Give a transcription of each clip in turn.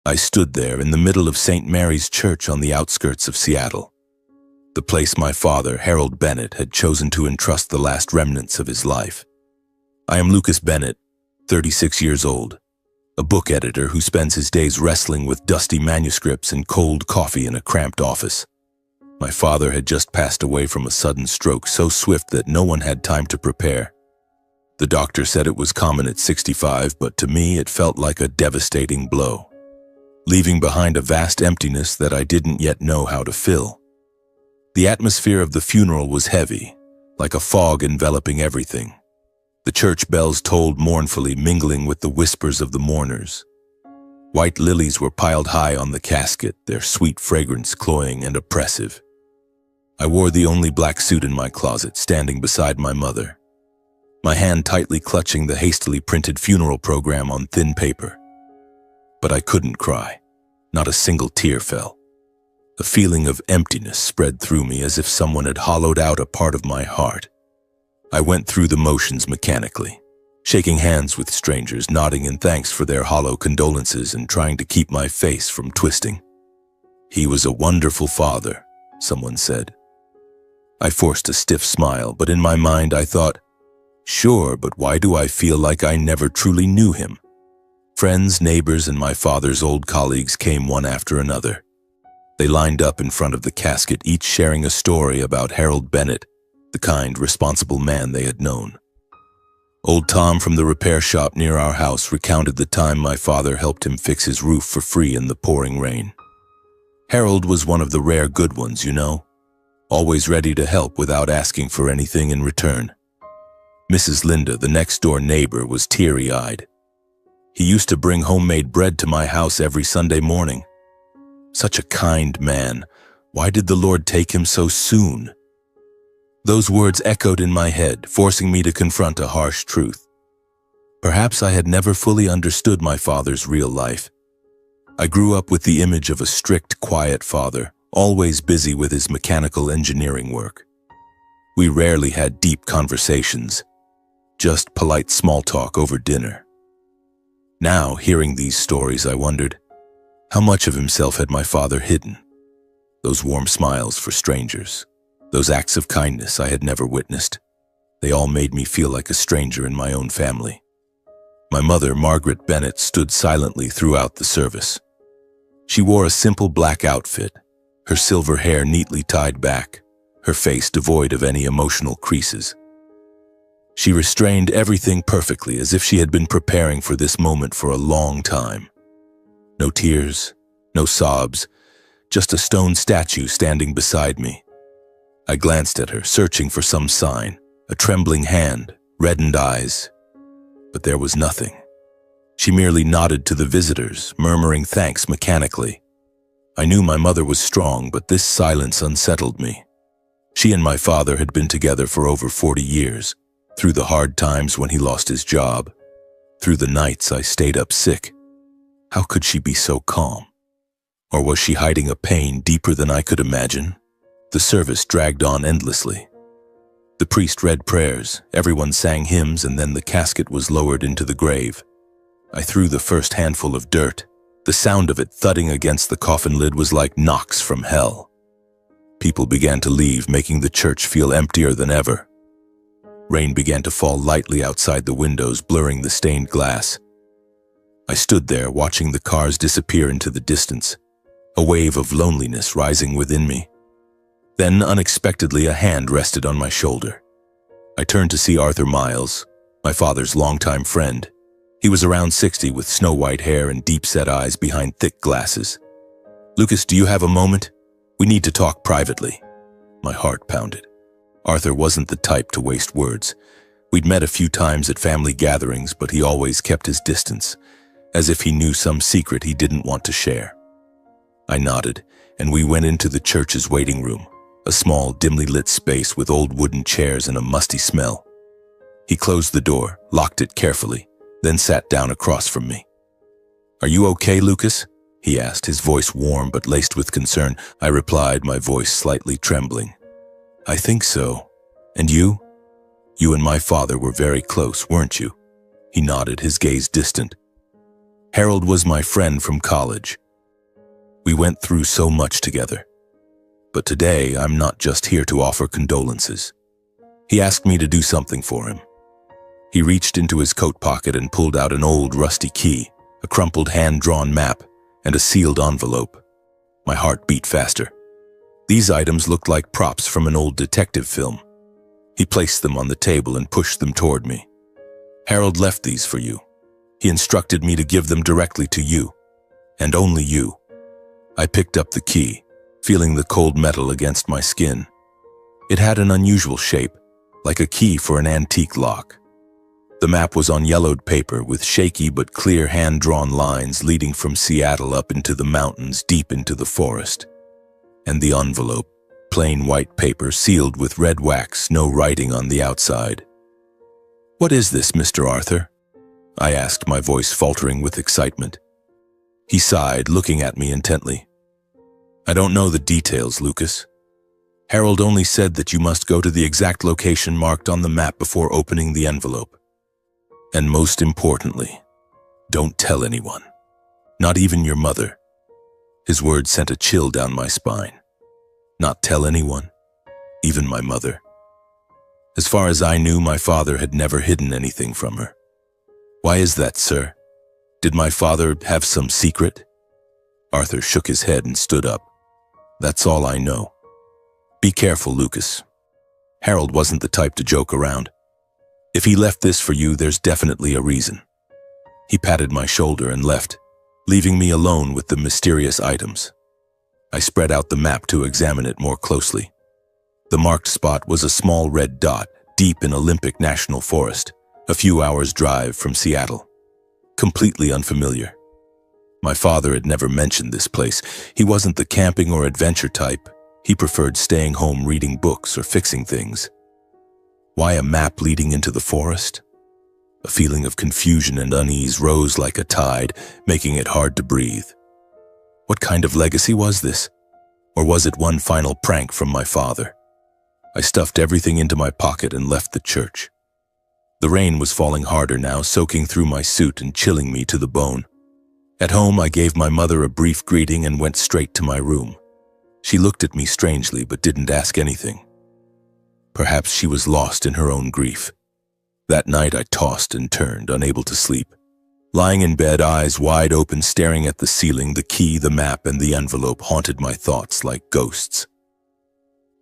I stood there in the middle of St. Mary's Church on the outskirts of Seattle, the place my father, Harold Bennett, had chosen to entrust the last remnants of his life. I am Lucas Bennett, 36 years old, a book editor who spends his days wrestling with dusty manuscripts and cold coffee in a cramped office. My father had just passed away from a sudden stroke so swift that no one had time to prepare. The doctor said it was common at 65, but to me it felt like a devastating blow, leaving behind a vast emptiness that I didn't yet know how to fill. The atmosphere of the funeral was heavy, like a fog enveloping everything. The church bells tolled mournfully, mingling with the whispers of the mourners. White lilies were piled high on the casket, their sweet fragrance cloying and oppressive. I wore the only black suit in my closet, standing beside my mother, my hand tightly clutching the hastily printed funeral program on thin paper. But I couldn't cry. Not a single tear fell. A feeling of emptiness spread through me as if someone had hollowed out a part of my heart. I went through the motions mechanically, shaking hands with strangers, nodding in thanks for their hollow condolences and trying to keep my face from twisting. "He was a wonderful father," someone said. I forced a stiff smile, but in my mind I thought, sure, but why do I feel like I never truly knew him? Friends, neighbors, and my father's old colleagues came one after another. They lined up in front of the casket, each sharing a story about Harold Bennett, the kind, responsible man they had known. Old Tom from the repair shop near our house recounted the time my father helped him fix his roof for free in the pouring rain. Harold was one of the rare good ones, you know, always ready to help without asking for anything in return. Mrs. Linda, the next-door neighbor, was teary-eyed. He used to bring homemade bread to my house every Sunday morning. Such a kind man. Why did the Lord take him so soon? Those words echoed in my head, forcing me to confront a harsh truth. Perhaps I had never fully understood my father's real life. I grew up with the image of a strict, quiet father, always busy with his mechanical engineering work. We rarely had deep conversations, just polite small talk over dinner. Now, hearing these stories, I wondered, how much of himself had my father hidden? Those warm smiles for strangers, those acts of kindness I had never witnessed, they all made me feel like a stranger in my own family. My mother, Margaret Bennett, stood silently throughout the service. She wore a simple black outfit, her silver hair neatly tied back, her face devoid of any emotional creases. She restrained everything perfectly, as if she had been preparing for this moment for a long time. No tears, no sobs, just a stone statue standing beside me. I glanced at her, searching for some sign, a trembling hand, reddened eyes, but there was nothing. She merely nodded to the visitors, murmuring thanks mechanically. I knew my mother was strong, but this silence unsettled me. She and my father had been together for over 40 years, through the hard times when he lost his job, through the nights I stayed up sick. How could she be so calm? Or was she hiding a pain deeper than I could imagine? The service dragged on endlessly. The priest read prayers, everyone sang hymns, and then the casket was lowered into the grave. I threw the first handful of dirt. The sound of it thudding against the coffin lid was like knocks from hell. People began to leave, making the church feel emptier than ever. Rain began to fall lightly outside the windows, blurring the stained glass. I stood there, watching the cars disappear into the distance, a wave of loneliness rising within me. Then, unexpectedly, a hand rested on my shoulder. I turned to see Arthur Miles, my father's longtime friend. He was around 60 with snow-white hair and deep-set eyes behind thick glasses. "Lucas, do you have a moment? We need to talk privately." My heart pounded. Arthur wasn't the type to waste words. We'd met a few times at family gatherings, but he always kept his distance, as if he knew some secret he didn't want to share. I nodded, and we went into the church's waiting room, a small, dimly lit space with old wooden chairs and a musty smell. He closed the door, locked it carefully, then sat down across from me. "Are you okay, Lucas?" he asked, his voice warm but laced with concern. I replied, my voice slightly trembling. "I think so. And you? You and my father were very close, weren't you?" He nodded, his gaze distant. Harold was my friend from college. We went through so much together. But today, I'm not just here to offer condolences. He asked me to do something for him. He reached into his coat pocket and pulled out an old rusty key, a crumpled hand-drawn map, and a sealed envelope. My heart beat faster. These items looked like props from an old detective film. He placed them on the table and pushed them toward me. Harold left these for you. He instructed me to give them directly to you, and only you. I picked up the key, feeling the cold metal against my skin. It had an unusual shape, like a key for an antique lock. The map was on yellowed paper with shaky but clear hand-drawn lines leading from Seattle up into the mountains deep into the forest. And the envelope, plain white paper sealed with red wax, no writing on the outside. "What is this, Mr. Arthur?" I asked, my voice faltering with excitement. He sighed, looking at me intently. "I don't know the details, Lucas. Harold only said that you must go to the exact location marked on the map before opening the envelope. And most importantly, don't tell anyone, not even your mother." His words sent a chill down my spine. Not tell anyone, even my mother. As far as I knew, my father had never hidden anything from her. "Why is that, sir? Did my father have some secret?" Arthur shook his head and stood up. "That's all I know. Be careful, Lucas. Harold wasn't the type to joke around. If he left this for you, there's definitely a reason." He patted my shoulder and left, leaving me alone with the mysterious items. I spread out the map to examine it more closely. The marked spot was a small red dot deep in Olympic National Forest, a few hours' drive from Seattle. Completely unfamiliar. My father had never mentioned this place. He wasn't the camping or adventure type. He preferred staying home reading books or fixing things. Why a map leading into the forest? A feeling of confusion and unease rose like a tide, making it hard to breathe. What kind of legacy was this? Or was it one final prank from my father? I stuffed everything into my pocket and left the church. The rain was falling harder now, soaking through my suit and chilling me to the bone. At home, I gave my mother a brief greeting and went straight to my room. She looked at me strangely but didn't ask anything. Perhaps she was lost in her own grief. That night I tossed and turned, unable to sleep. Lying in bed, eyes wide open, staring at the ceiling, the key, the map, and the envelope haunted my thoughts like ghosts.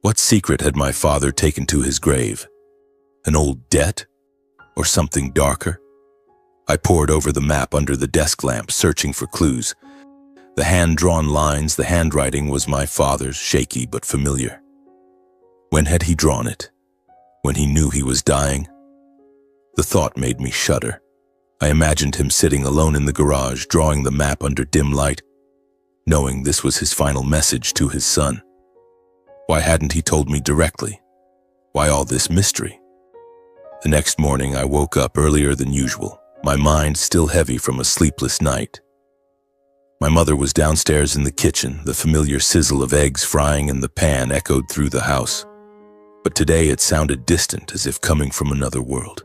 What secret had my father taken to his grave? An old debt? Or something darker? I pored over the map under the desk lamp, searching for clues. The hand-drawn lines, the handwriting was my father's, shaky but familiar. When had he drawn it? When he knew he was dying? The thought made me shudder. I imagined him sitting alone in the garage, drawing the map under dim light, knowing this was his final message to his son. Why hadn't he told me directly? Why all this mystery? The next morning I woke up earlier than usual, my mind still heavy from a sleepless night. My mother was downstairs in the kitchen, the familiar sizzle of eggs frying in the pan echoed through the house. But today it sounded distant, as if coming from another world.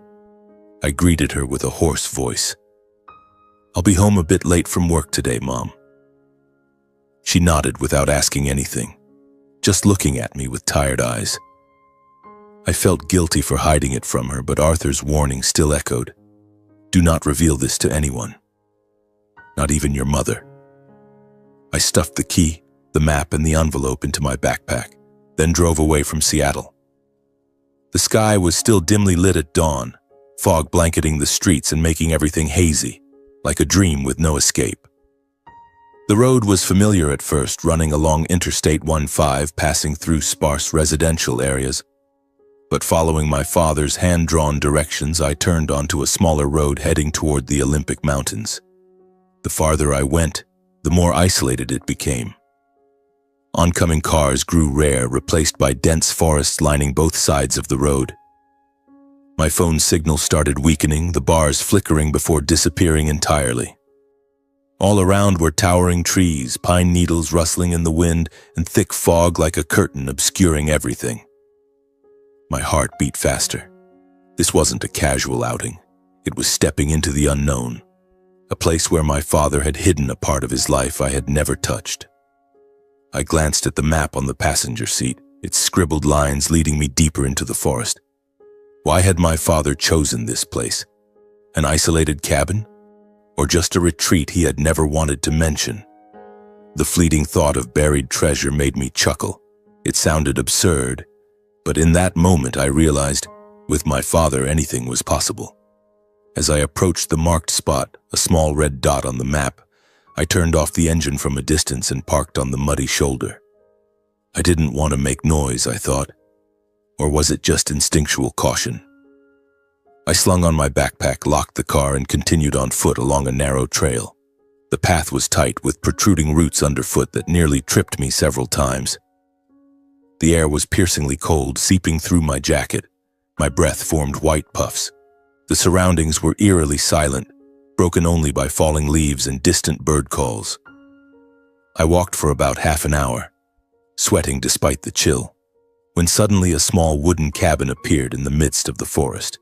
I greeted her with a hoarse voice. "I'll be home a bit late from work today, Mom." She nodded without asking anything, just looking at me with tired eyes. I felt guilty for hiding it from her, but Arthur's warning still echoed. "Do not reveal this to anyone. Not even your mother." I stuffed the key, the map, and the envelope into my backpack, then drove away from Seattle. The sky was still dimly lit at dawn, fog blanketing the streets and making everything hazy, like a dream with no escape. The road was familiar at first, running along Interstate 15, passing through sparse residential areas. But following my father's hand-drawn directions, I turned onto a smaller road heading toward the Olympic Mountains. The farther I went, the more isolated it became. Oncoming cars grew rare, replaced by dense forests lining both sides of the road. My phone's signal started weakening, the bars flickering before disappearing entirely. All around were towering trees, pine needles rustling in the wind, and thick fog like a curtain obscuring everything. My heart beat faster. This wasn't a casual outing. It was stepping into the unknown. a place where my father had hidden a part of his life I had never touched. I glanced at the map on the passenger seat, its scribbled lines leading me deeper into the forest. Why had my father chosen this place? An isolated cabin? Or just a retreat he had never wanted to mention? The fleeting thought of buried treasure made me chuckle. It sounded absurd, but in that moment I realized, with my father, anything was possible. As I approached the marked spot, a small red dot on the map, I turned off the engine from a distance and parked on the muddy shoulder. I didn't want to make noise, I thought. Or was it just instinctual caution? I slung on my backpack, locked the car, and continued on foot along a narrow trail. The path was tight, with protruding roots underfoot that nearly tripped me several times. The air was piercingly cold, seeping through my jacket. My breath formed white puffs. The surroundings were eerily silent, broken only by falling leaves and distant bird calls. I walked for about half an hour, sweating despite the chill, when suddenly a small wooden cabin appeared in the midst of the forest.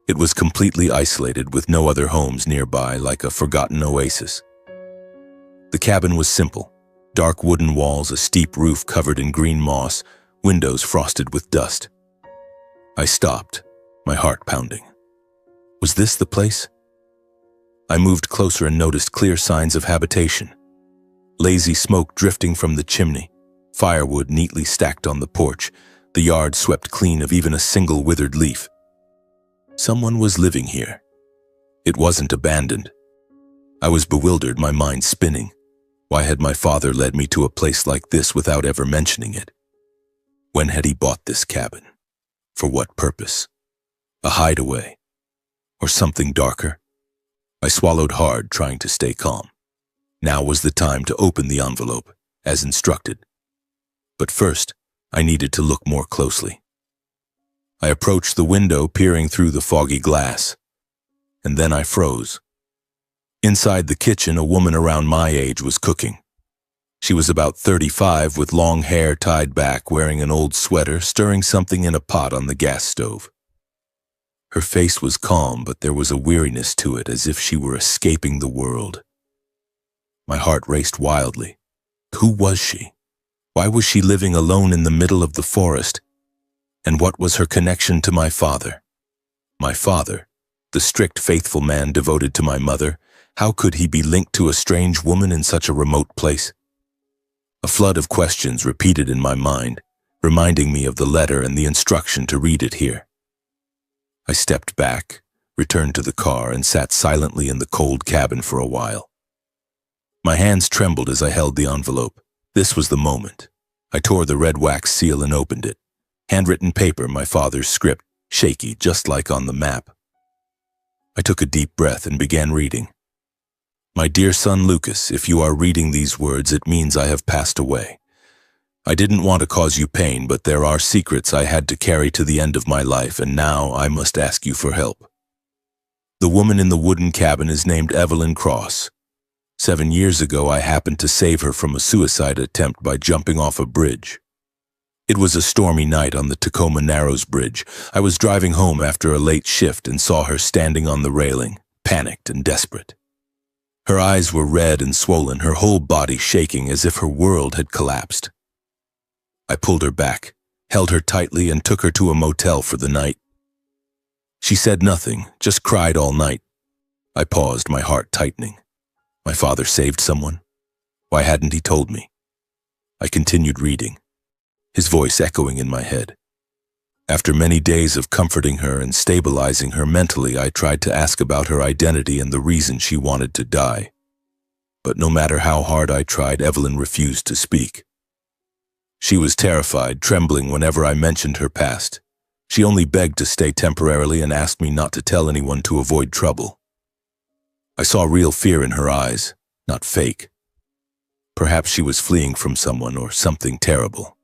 It was completely isolated, with no other homes nearby, like a forgotten oasis. The cabin was simple: dark wooden walls, a steep roof covered in green moss, windows frosted with dust. I stopped, my heart pounding. Was this the place? I moved closer and noticed clear signs of habitation. Lazy smoke drifting from the chimney, firewood neatly stacked on the porch, the yard swept clean of even a single withered leaf. Someone was living here. It wasn't abandoned. I was bewildered, my mind spinning. Why had my father led me to a place like this without ever mentioning it? When had he bought this cabin? For what purpose? A hideaway? Or something darker? I swallowed hard, trying to stay calm. Now was the time to open the envelope, as instructed. But first, I needed to look more closely. I approached the window, peering through the foggy glass. And then I froze. Inside the kitchen, a woman around my age was cooking. She was about 35, with long hair tied back, wearing an old sweater, stirring something in a pot on the gas stove. Her face was calm, but there was a weariness to it, as if she were escaping the world. My heart raced wildly. Who was she? Why was she living alone in the middle of the forest? And what was her connection to my father? My father, the strict, faithful man devoted to my mother, how could he be linked to a strange woman in such a remote place? A flood of questions repeated in my mind, reminding me of the letter and the instruction to read it here. I stepped back, returned to the car, and sat silently in the cold cabin for a while. My hands trembled as I held the envelope. This was the moment. I tore the red wax seal and opened it. Handwritten paper, my father's script, shaky, just like on the map. I took a deep breath and began reading. My dear son Lucas, if you are reading these words, it means I have passed away. I didn't want to cause you pain, but there are secrets I had to carry to the end of my life, and now I must ask you for help. The woman in the wooden cabin is named Evelyn Cross. 7 years ago, I happened to save her from a suicide attempt by jumping off a bridge. It was a stormy night on the Tacoma Narrows Bridge. I was driving home after a late shift and saw her standing on the railing, panicked and desperate. Her eyes were red and swollen, her whole body shaking as if her world had collapsed. I pulled her back, held her tightly, and took her to a motel for the night. She said nothing, just cried all night. I paused, my heart tightening. My father saved someone? Why hadn't he told me? I continued reading, his voice echoing in my head. After many days of comforting her and stabilizing her mentally, I tried to ask about her identity and the reason she wanted to die. But no matter how hard I tried, Evelyn refused to speak. She was terrified, trembling whenever I mentioned her past. She only begged to stay temporarily and asked me not to tell anyone to avoid trouble. I saw real fear in her eyes, not fake. Perhaps she was fleeing from someone or something terrible.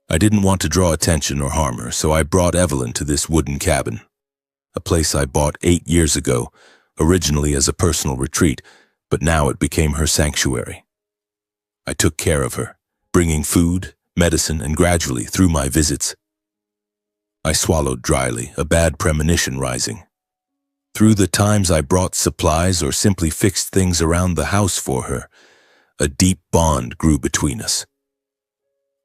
I didn't want to draw attention or harm her, so I brought Evelyn to this wooden cabin, a place I bought 8 years ago, originally as a personal retreat, but now it became her sanctuary. I took care of her, bringing food, medicine, and gradually, through my visits, I swallowed dryly, a bad premonition rising. Through the times I brought supplies or simply fixed things around the house for her, a deep bond grew between us.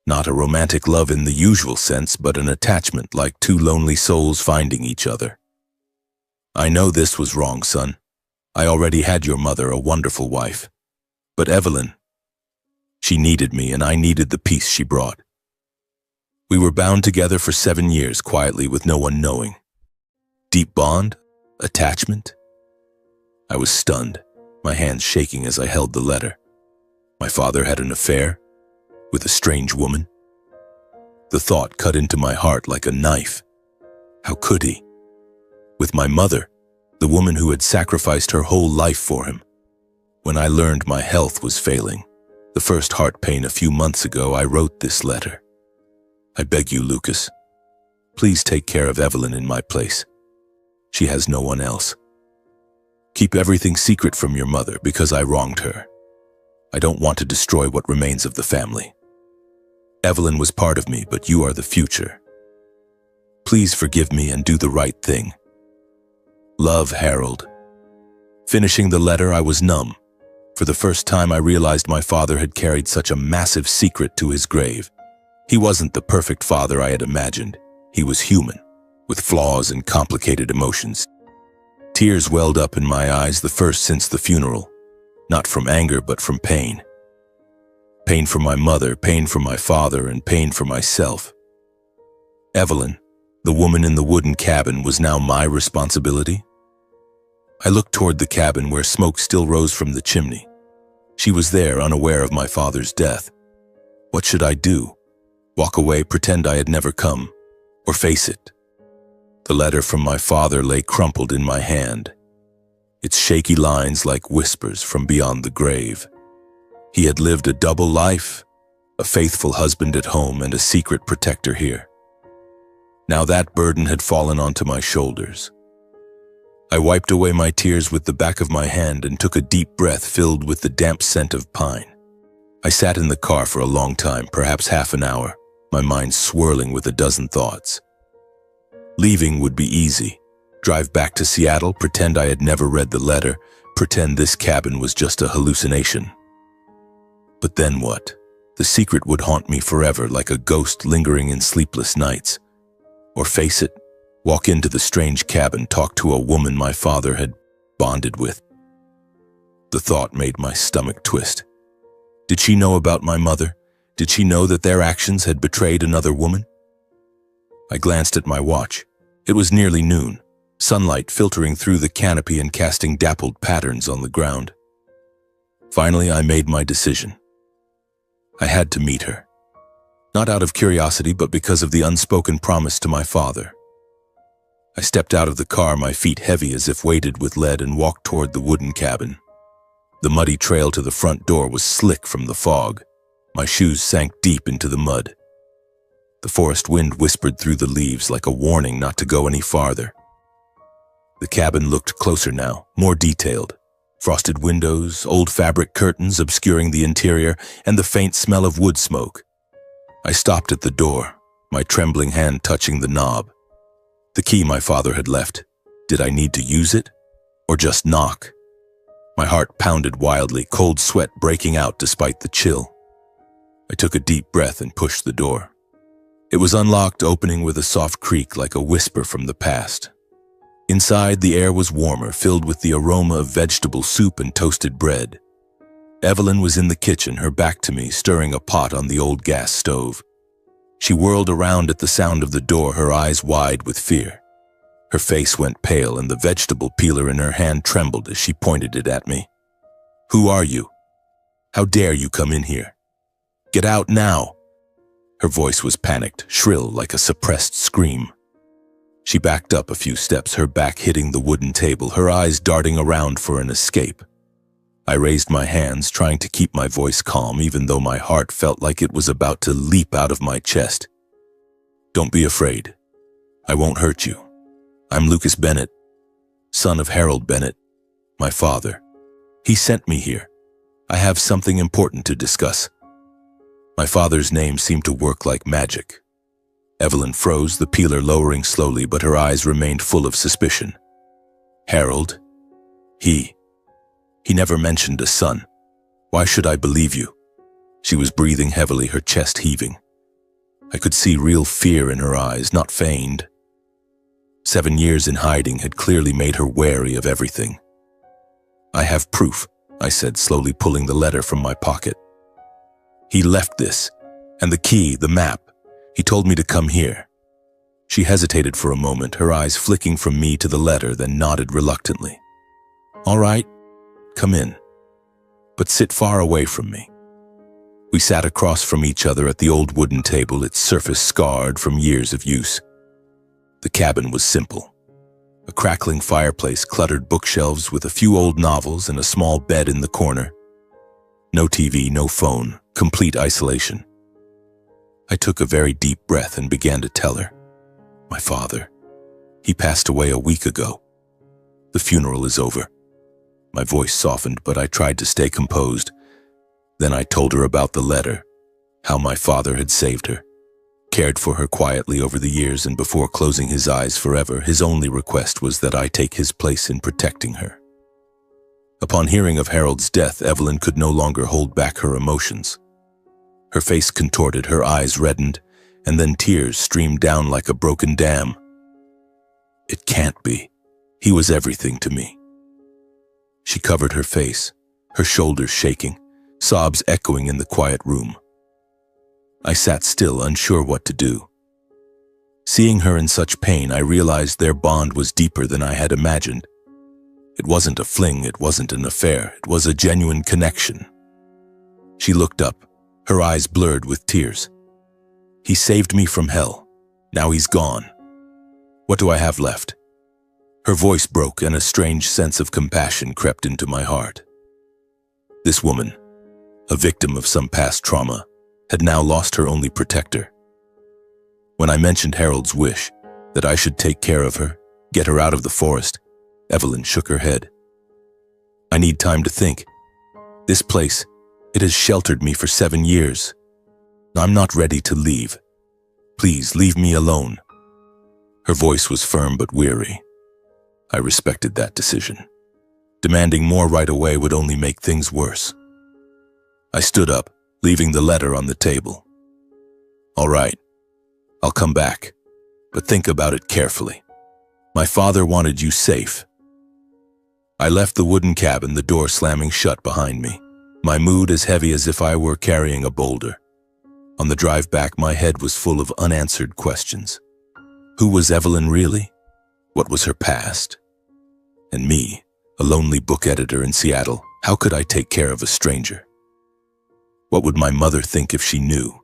Not a romantic love in the usual sense, but an attachment like two lonely souls finding each other. I know this was wrong, son. I already had your mother, a wonderful wife. But Evelyn, she needed me and I needed the peace she brought. We were bound together for 7 years quietly with no one knowing. Deep bond? Attachment? I was stunned, my hands shaking as I held the letter. My father had an affair with a strange woman. The thought cut into my heart like a knife. How could he? With my mother, the woman who had sacrificed her whole life for him. When I learned my health was failing, the first heart pain a few months ago, I wrote this letter. I beg you, Lucas, please take care of Evelyn in my place. She has no one else. Keep everything secret from your mother because I wronged her. I don't want to destroy what remains of the family. Evelyn was part of me, but you are the future. Please forgive me and do the right thing. Love, Harold. Finishing the letter, I was numb. For the first time, I realized my father had carried such a massive secret to his grave. He wasn't the perfect father I had imagined. He was human, with flaws and complicated emotions. Tears welled up in my eyes, the first since the funeral. Not from anger, but from pain. Pain for my mother, pain for my father, and pain for myself. Evelyn, the woman in the wooden cabin, was now my responsibility. I looked toward the cabin where smoke still rose from the chimney. She was there, unaware of my father's death. What should I do? Walk away, pretend I had never come, or face it? The letter from my father lay crumpled in my hand, its shaky lines like whispers from beyond the grave. He had lived a double life, a faithful husband at home and a secret protector here. Now that burden had fallen onto my shoulders. I wiped away my tears with the back of my hand and took a deep breath filled with the damp scent of pine. I sat in the car for a long time, perhaps half an hour, my mind swirling with a dozen thoughts. Leaving would be easy. Drive back to Seattle, pretend I had never read the letter, pretend this cabin was just a hallucination. But then what? The secret would haunt me forever, like a ghost lingering in sleepless nights. Or face it, walk into the strange cabin, talk to a woman my father had bonded with. The thought made my stomach twist. Did she know about my mother? Did she know that their actions had betrayed another woman? I glanced at my watch. It was nearly noon, sunlight filtering through the canopy and casting dappled patterns on the ground. Finally, I made my decision. I had to meet her. Not out of curiosity, but because of the unspoken promise to my father. I stepped out of the car, my feet heavy as if weighted with lead, and walked toward the wooden cabin. The muddy trail to the front door was slick from the fog. My shoes sank deep into the mud. The forest wind whispered through the leaves like a warning not to go any farther. The cabin looked closer now, more detailed. Frosted windows, old fabric curtains obscuring the interior, and the faint smell of wood smoke. I stopped at the door, my trembling hand touching the knob. The key my father had left. Did I need to use it? Or just knock? My heart pounded wildly, cold sweat breaking out despite the chill. I took a deep breath and pushed the door. It was unlocked, opening with a soft creak like a whisper from the past. Inside, the air was warmer, filled with the aroma of vegetable soup and toasted bread. Evelyn was in the kitchen, her back to me, stirring a pot on the old gas stove. She whirled around at the sound of the door, her eyes wide with fear. Her face went pale and the vegetable peeler in her hand trembled as she pointed it at me. "Who are you? How dare you come in here? Get out now!" Her voice was panicked, shrill like a suppressed scream. She backed up a few steps, her back hitting the wooden table, her eyes darting around for an escape. I raised my hands, trying to keep my voice calm, even though my heart felt like it was about to leap out of my chest. "Don't be afraid. I won't hurt you. I'm Lucas Bennett, son of Harold Bennett, my father. He sent me here. I have something important to discuss." My father's name seemed to work like magic. Evelyn froze, the peeler lowering slowly, but her eyes remained full of suspicion. Harold? He never mentioned a son. Why should I believe you? She was breathing heavily, her chest heaving. I could see real fear in her eyes, not feigned. 7 years in hiding had clearly made her wary of everything. I have proof, I said, slowly pulling the letter from my pocket. He left this, and the key, the map. He told me to come here. She hesitated for a moment, her eyes flicking from me to the letter, then nodded reluctantly. All right, come in, but sit far away from me. We sat across from each other at the old wooden table, its surface scarred from years of use. The cabin was simple. A crackling fireplace, cluttered bookshelves with a few old novels and a small bed in the corner. No TV, no phone, complete isolation. I took a very deep breath and began to tell her. My father, he passed away a week ago. The funeral is over. My voice softened, but I tried to stay composed. Then I told her about the letter, how my father had saved her, cared for her quietly over the years, and before closing his eyes forever, his only request was that I take his place in protecting her. Upon hearing of Harold's death, Evelyn could no longer hold back her emotions. Her face contorted, her eyes reddened, and then tears streamed down like a broken dam. It can't be. He was everything to me. She covered her face, her shoulders shaking, sobs echoing in the quiet room. I sat still, unsure what to do. Seeing her in such pain, I realized their bond was deeper than I had imagined. It wasn't a fling, it wasn't an affair, it was a genuine connection. She looked up, her eyes blurred with tears. He saved me from hell. Now he's gone. What do I have left? Her voice broke, and a strange sense of compassion crept into my heart. This woman, a victim of some past trauma, had now lost her only protector. When I mentioned Harold's wish, that I should take care of her, get her out of the forest, Evelyn shook her head. I need time to think. This place, it has sheltered me for 7 years. I'm not ready to leave. Please leave me alone. Her voice was firm but weary. I respected that decision. Demanding more right away would only make things worse. I stood up, leaving the letter on the table. All right, I'll come back, but think about it carefully. My father wanted you safe. I left the wooden cabin, the door slamming shut behind me, my mood as heavy as if I were carrying a boulder. On the drive back, my head was full of unanswered questions. Who was Evelyn really? What was her past? And me, a lonely book editor in Seattle, how could I take care of a stranger? What would my mother think if she knew?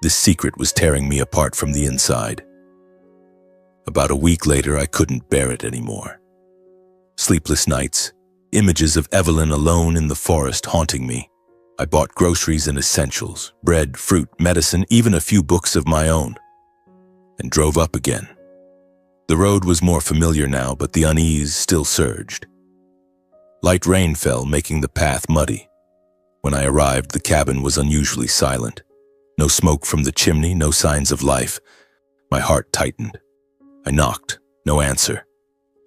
This secret was tearing me apart from the inside. About a week later, I couldn't bear it anymore. Sleepless nights, images of Evelyn alone in the forest haunting me. I bought groceries and essentials, bread, fruit, medicine, even a few books of my own, and drove up again. The road was more familiar now, but the unease still surged. Light rain fell, making the path muddy. When I arrived, the cabin was unusually silent. No smoke from the chimney, no signs of life. My heart tightened. I knocked, no answer.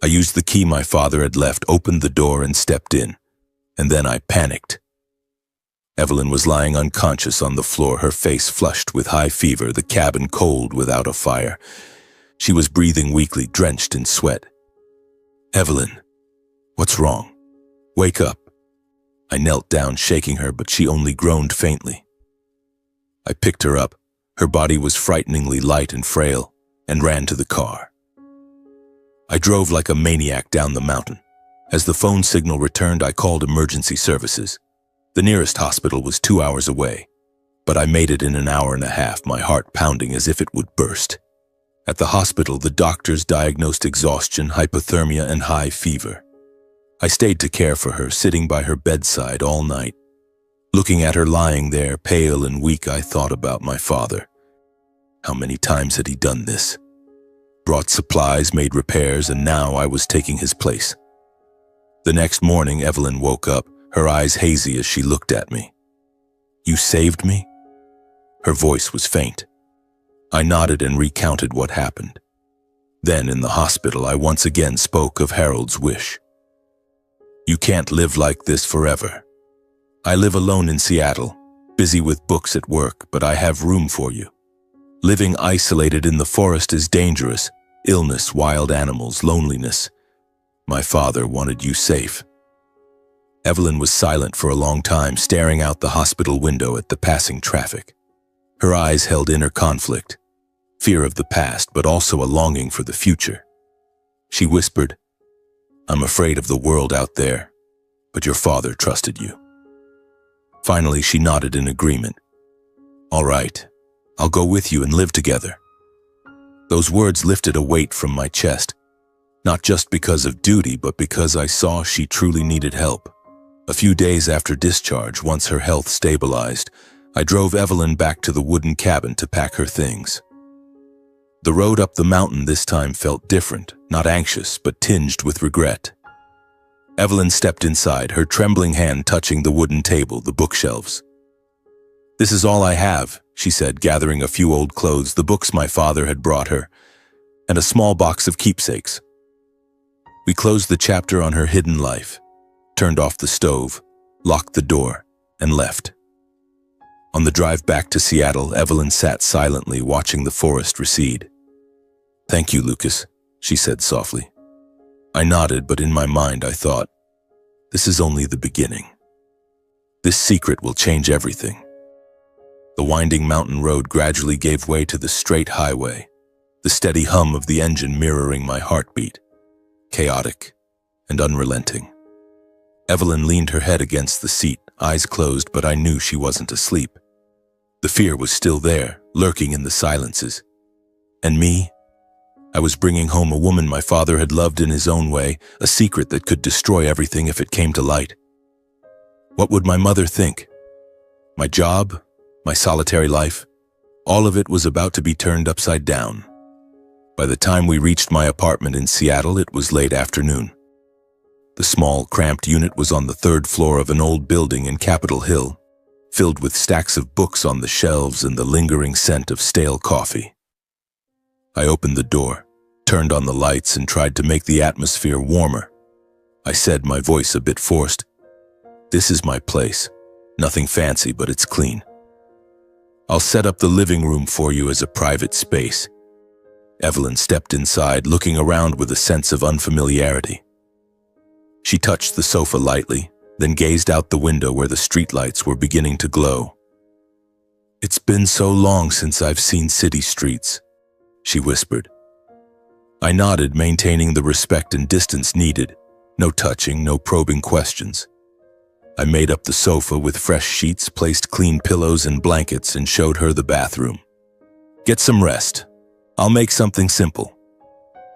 I used the key my father had left, opened the door, and stepped in. And then I panicked. Evelyn was lying unconscious on the floor, her face flushed with high fever, the cabin cold without a fire. She was breathing weakly, drenched in sweat. Evelyn, what's wrong? Wake up. I knelt down, shaking her, but she only groaned faintly. I picked her up. Her body was frighteningly light and frail, and ran to the car. I drove like a maniac down the mountain. As the phone signal returned, I called emergency services. The nearest hospital was 2 hours away, but I made it in an hour and a half, my heart pounding as if it would burst. At the hospital, the doctors diagnosed exhaustion, hypothermia, and high fever. I stayed to care for her, sitting by her bedside all night. Looking at her lying there, pale and weak, I thought about my father. How many times had he done this? Brought supplies, made repairs, and now I was taking his place. The next morning, Evelyn woke up, her eyes hazy as she looked at me. You saved me? Her voice was faint. I nodded and recounted what happened. Then, in the hospital, I once again spoke of Harold's wish. You can't live like this forever. I live alone in Seattle, busy with books at work, but I have room for you. Living isolated in the forest is dangerous. Illness, wild animals, loneliness. My father wanted you safe. Evelyn was silent for a long time, staring out the hospital window at the passing traffic. Her eyes held inner conflict, fear of the past, but also a longing for the future. She whispered, I'm afraid of the world out there, but your father trusted you. Finally, she nodded in agreement. All right, I'll go with you and live together. Those words lifted a weight from my chest, not just because of duty, but because I saw she truly needed help. A few days after discharge, once her health stabilized, I drove Evelyn back to the wooden cabin to pack her things. The road up the mountain this time felt different, not anxious, but tinged with regret. Evelyn stepped inside, her trembling hand touching the wooden table, the bookshelves. This is all I have, she said, gathering a few old clothes, the books my father had brought her, and a small box of keepsakes. We closed the chapter on her hidden life, turned off the stove, locked the door, and left. On the drive back to Seattle, Evelyn sat silently, watching the forest recede. Thank you, Lucas, she said softly. I nodded, but in my mind I thought, this is only the beginning. This secret will change everything. The winding mountain road gradually gave way to the straight highway, the steady hum of the engine mirroring my heartbeat, chaotic and unrelenting. Evelyn leaned her head against the seat, eyes closed, but I knew she wasn't asleep. The fear was still there, lurking in the silences. And me? I was bringing home a woman my father had loved in his own way, a secret that could destroy everything if it came to light. What would my mother think? My job? My solitary life? All of it was about to be turned upside down. By the time we reached my apartment in Seattle, it was late afternoon. The small, cramped unit was on the third floor of an old building in Capitol Hill, filled with stacks of books on the shelves and the lingering scent of stale coffee. I opened the door, turned on the lights, and tried to make the atmosphere warmer. I said, my voice a bit forced, "This is my place. Nothing fancy, but it's clean. I'll set up the living room for you as a private space." Evelyn stepped inside, looking around with a sense of unfamiliarity. She touched the sofa lightly, then gazed out the window where the streetlights were beginning to glow. "It's been so long since I've seen city streets," she whispered. I nodded, maintaining the respect and distance needed. No touching, no probing questions. I made up the sofa with fresh sheets, placed clean pillows and blankets, and showed her the bathroom. "Get some rest. I'll make something simple."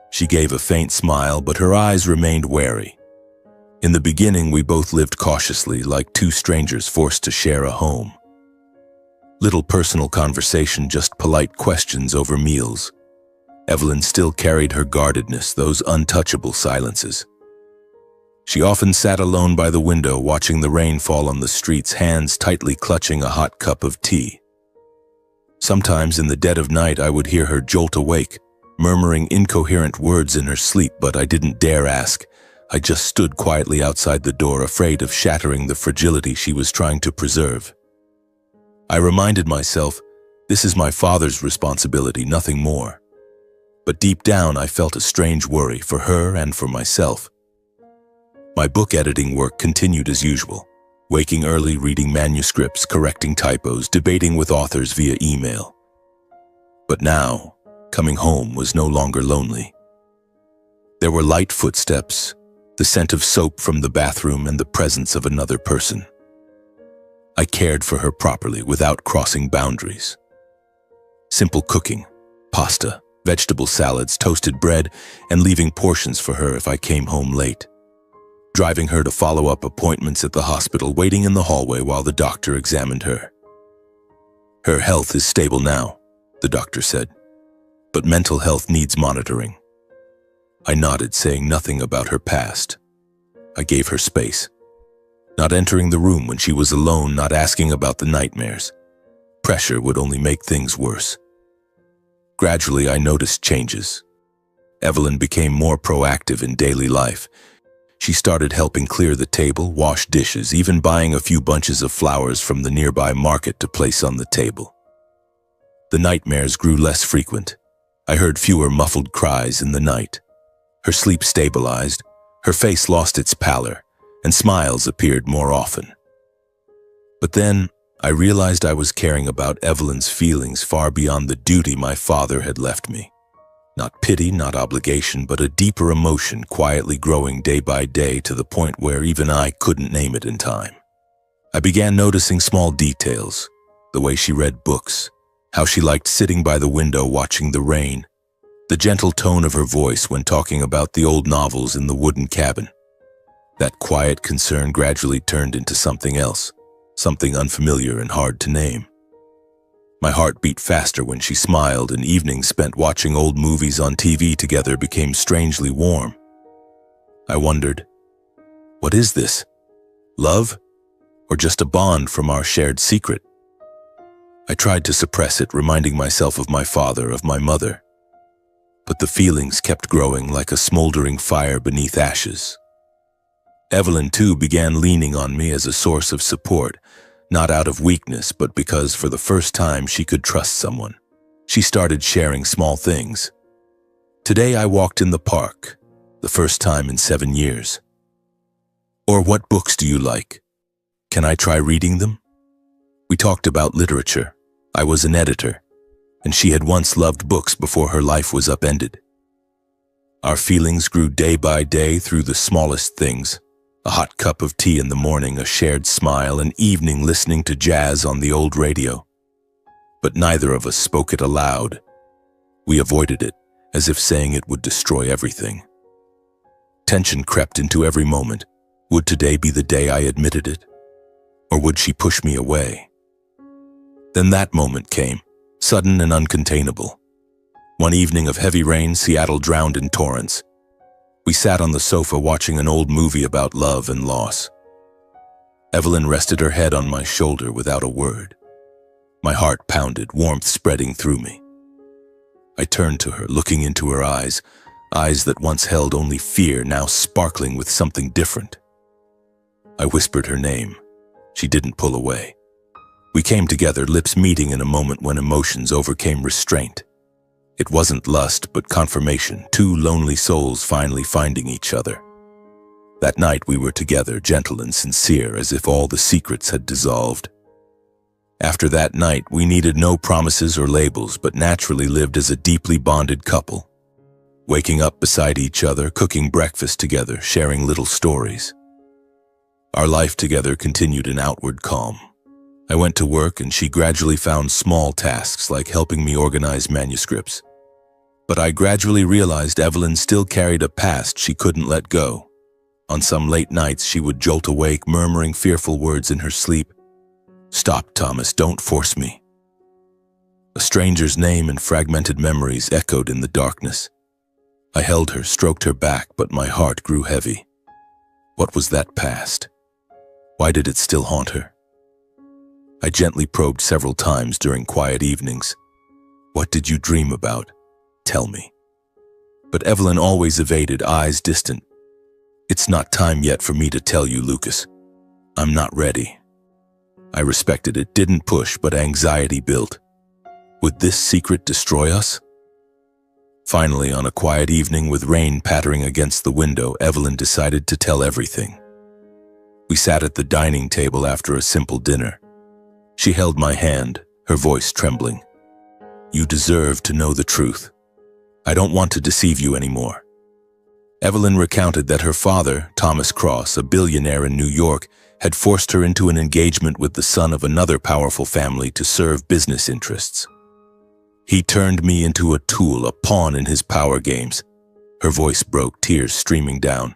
She gave a faint smile, but her eyes remained wary. In the beginning, we both lived cautiously, like two strangers forced to share a home. Little personal conversation, just polite questions over meals. Evelyn still carried her guardedness, those untouchable silences. She often sat alone by the window, watching the rain fall on the streets, hands tightly clutching a hot cup of tea. Sometimes in the dead of night, I would hear her jolt awake, murmuring incoherent words in her sleep, but I didn't dare ask. I just stood quietly outside the door, afraid of shattering the fragility she was trying to preserve. I reminded myself, this is my father's responsibility, nothing more. But deep down, I felt a strange worry for her and for myself. My book editing work continued as usual, waking early, reading manuscripts, correcting typos, debating with authors via email. But now, coming home was no longer lonely. There were light footsteps, the scent of soap from the bathroom, and the presence of another person. I cared for her properly without crossing boundaries. Simple cooking, pasta, vegetable salads, toasted bread, and leaving portions for her if I came home late. Driving her to follow-up appointments at the hospital, waiting in the hallway while the doctor examined her. "Her health is stable now," the doctor said, "but mental health needs monitoring." I nodded, saying nothing about her past. I gave her space, not entering the room when she was alone, not asking about the nightmares. Pressure would only make things worse. Gradually, I noticed changes. Evelyn became more proactive in daily life. She started helping clear the table, wash dishes, even buying a few bunches of flowers from the nearby market to place on the table. The nightmares grew less frequent. I heard fewer muffled cries in the night. Her sleep stabilized, her face lost its pallor, and smiles appeared more often. But then, I realized I was caring about Evelyn's feelings far beyond the duty my father had left me. Not pity, not obligation, but a deeper emotion quietly growing day by day to the point where even I couldn't name it in time. I began noticing small details, the way she read books, how she liked sitting by the window watching the rain, the gentle tone of her voice when talking about the old novels in the wooden cabin. That quiet concern gradually turned into something else, something unfamiliar and hard to name. My heart beat faster when she smiled, and evenings spent watching old movies on TV together became strangely warm. I wondered, what is this? Love? Or just a bond from our shared secret? I tried to suppress it, reminding myself of my father, of my mother. But the feelings kept growing like a smoldering fire beneath ashes. Evelyn, too, began leaning on me as a source of support, not out of weakness, but because for the first time she could trust someone. She started sharing small things. Today I walked in the park, the first time in 7 years. Or what books do you like? Can I try reading them? We talked about literature. I was an editor, and she had once loved books before her life was upended. Our feelings grew day by day through the smallest things. A hot cup of tea in the morning, a shared smile, an evening listening to jazz on the old radio. But neither of us spoke it aloud. We avoided it, as if saying it would destroy everything. Tension crept into every moment. Would today be the day I admitted it? Or would she push me away? Then that moment came, sudden and uncontainable. One evening of heavy rain, Seattle drowned in torrents. We sat on the sofa watching an old movie about love and loss. Evelyn rested her head on my shoulder without a word. My heart pounded, warmth spreading through me. I turned to her, looking into her eyes, eyes that once held only fear, now sparkling with something different. I whispered her name. She didn't pull away. We came together, lips meeting in a moment when emotions overcame restraint. It wasn't lust, but confirmation, two lonely souls finally finding each other. That night we were together, gentle and sincere, as if all the secrets had dissolved. After that night, we needed no promises or labels, but naturally lived as a deeply bonded couple. Waking up beside each other, cooking breakfast together, sharing little stories. Our life together continued in outward calm. I went to work, and she gradually found small tasks like helping me organize manuscripts. But I gradually realized Evelyn still carried a past she couldn't let go. On some late nights, she would jolt awake, murmuring fearful words in her sleep. "Stop, Thomas, don't force me." A stranger's name and fragmented memories echoed in the darkness. I held her, stroked her back, but my heart grew heavy. What was that past? Why did it still haunt her? I gently probed several times during quiet evenings. What did you dream about? Tell me. But Evelyn always evaded, eyes distant. It's not time yet for me to tell you, Lucas. I'm not ready. I respected it, didn't push, but anxiety built. Would this secret destroy us? Finally, on a quiet evening with rain pattering against the window, Evelyn decided to tell everything. We sat at the dining table after a simple dinner. She held my hand, her voice trembling. You deserve to know the truth. I don't want to deceive you anymore. Evelyn recounted that her father, Thomas Cross, a billionaire in New York, had forced her into an engagement with the son of another powerful family to serve business interests. He turned me into a tool, a pawn in his power games. Her voice broke, tears streaming down.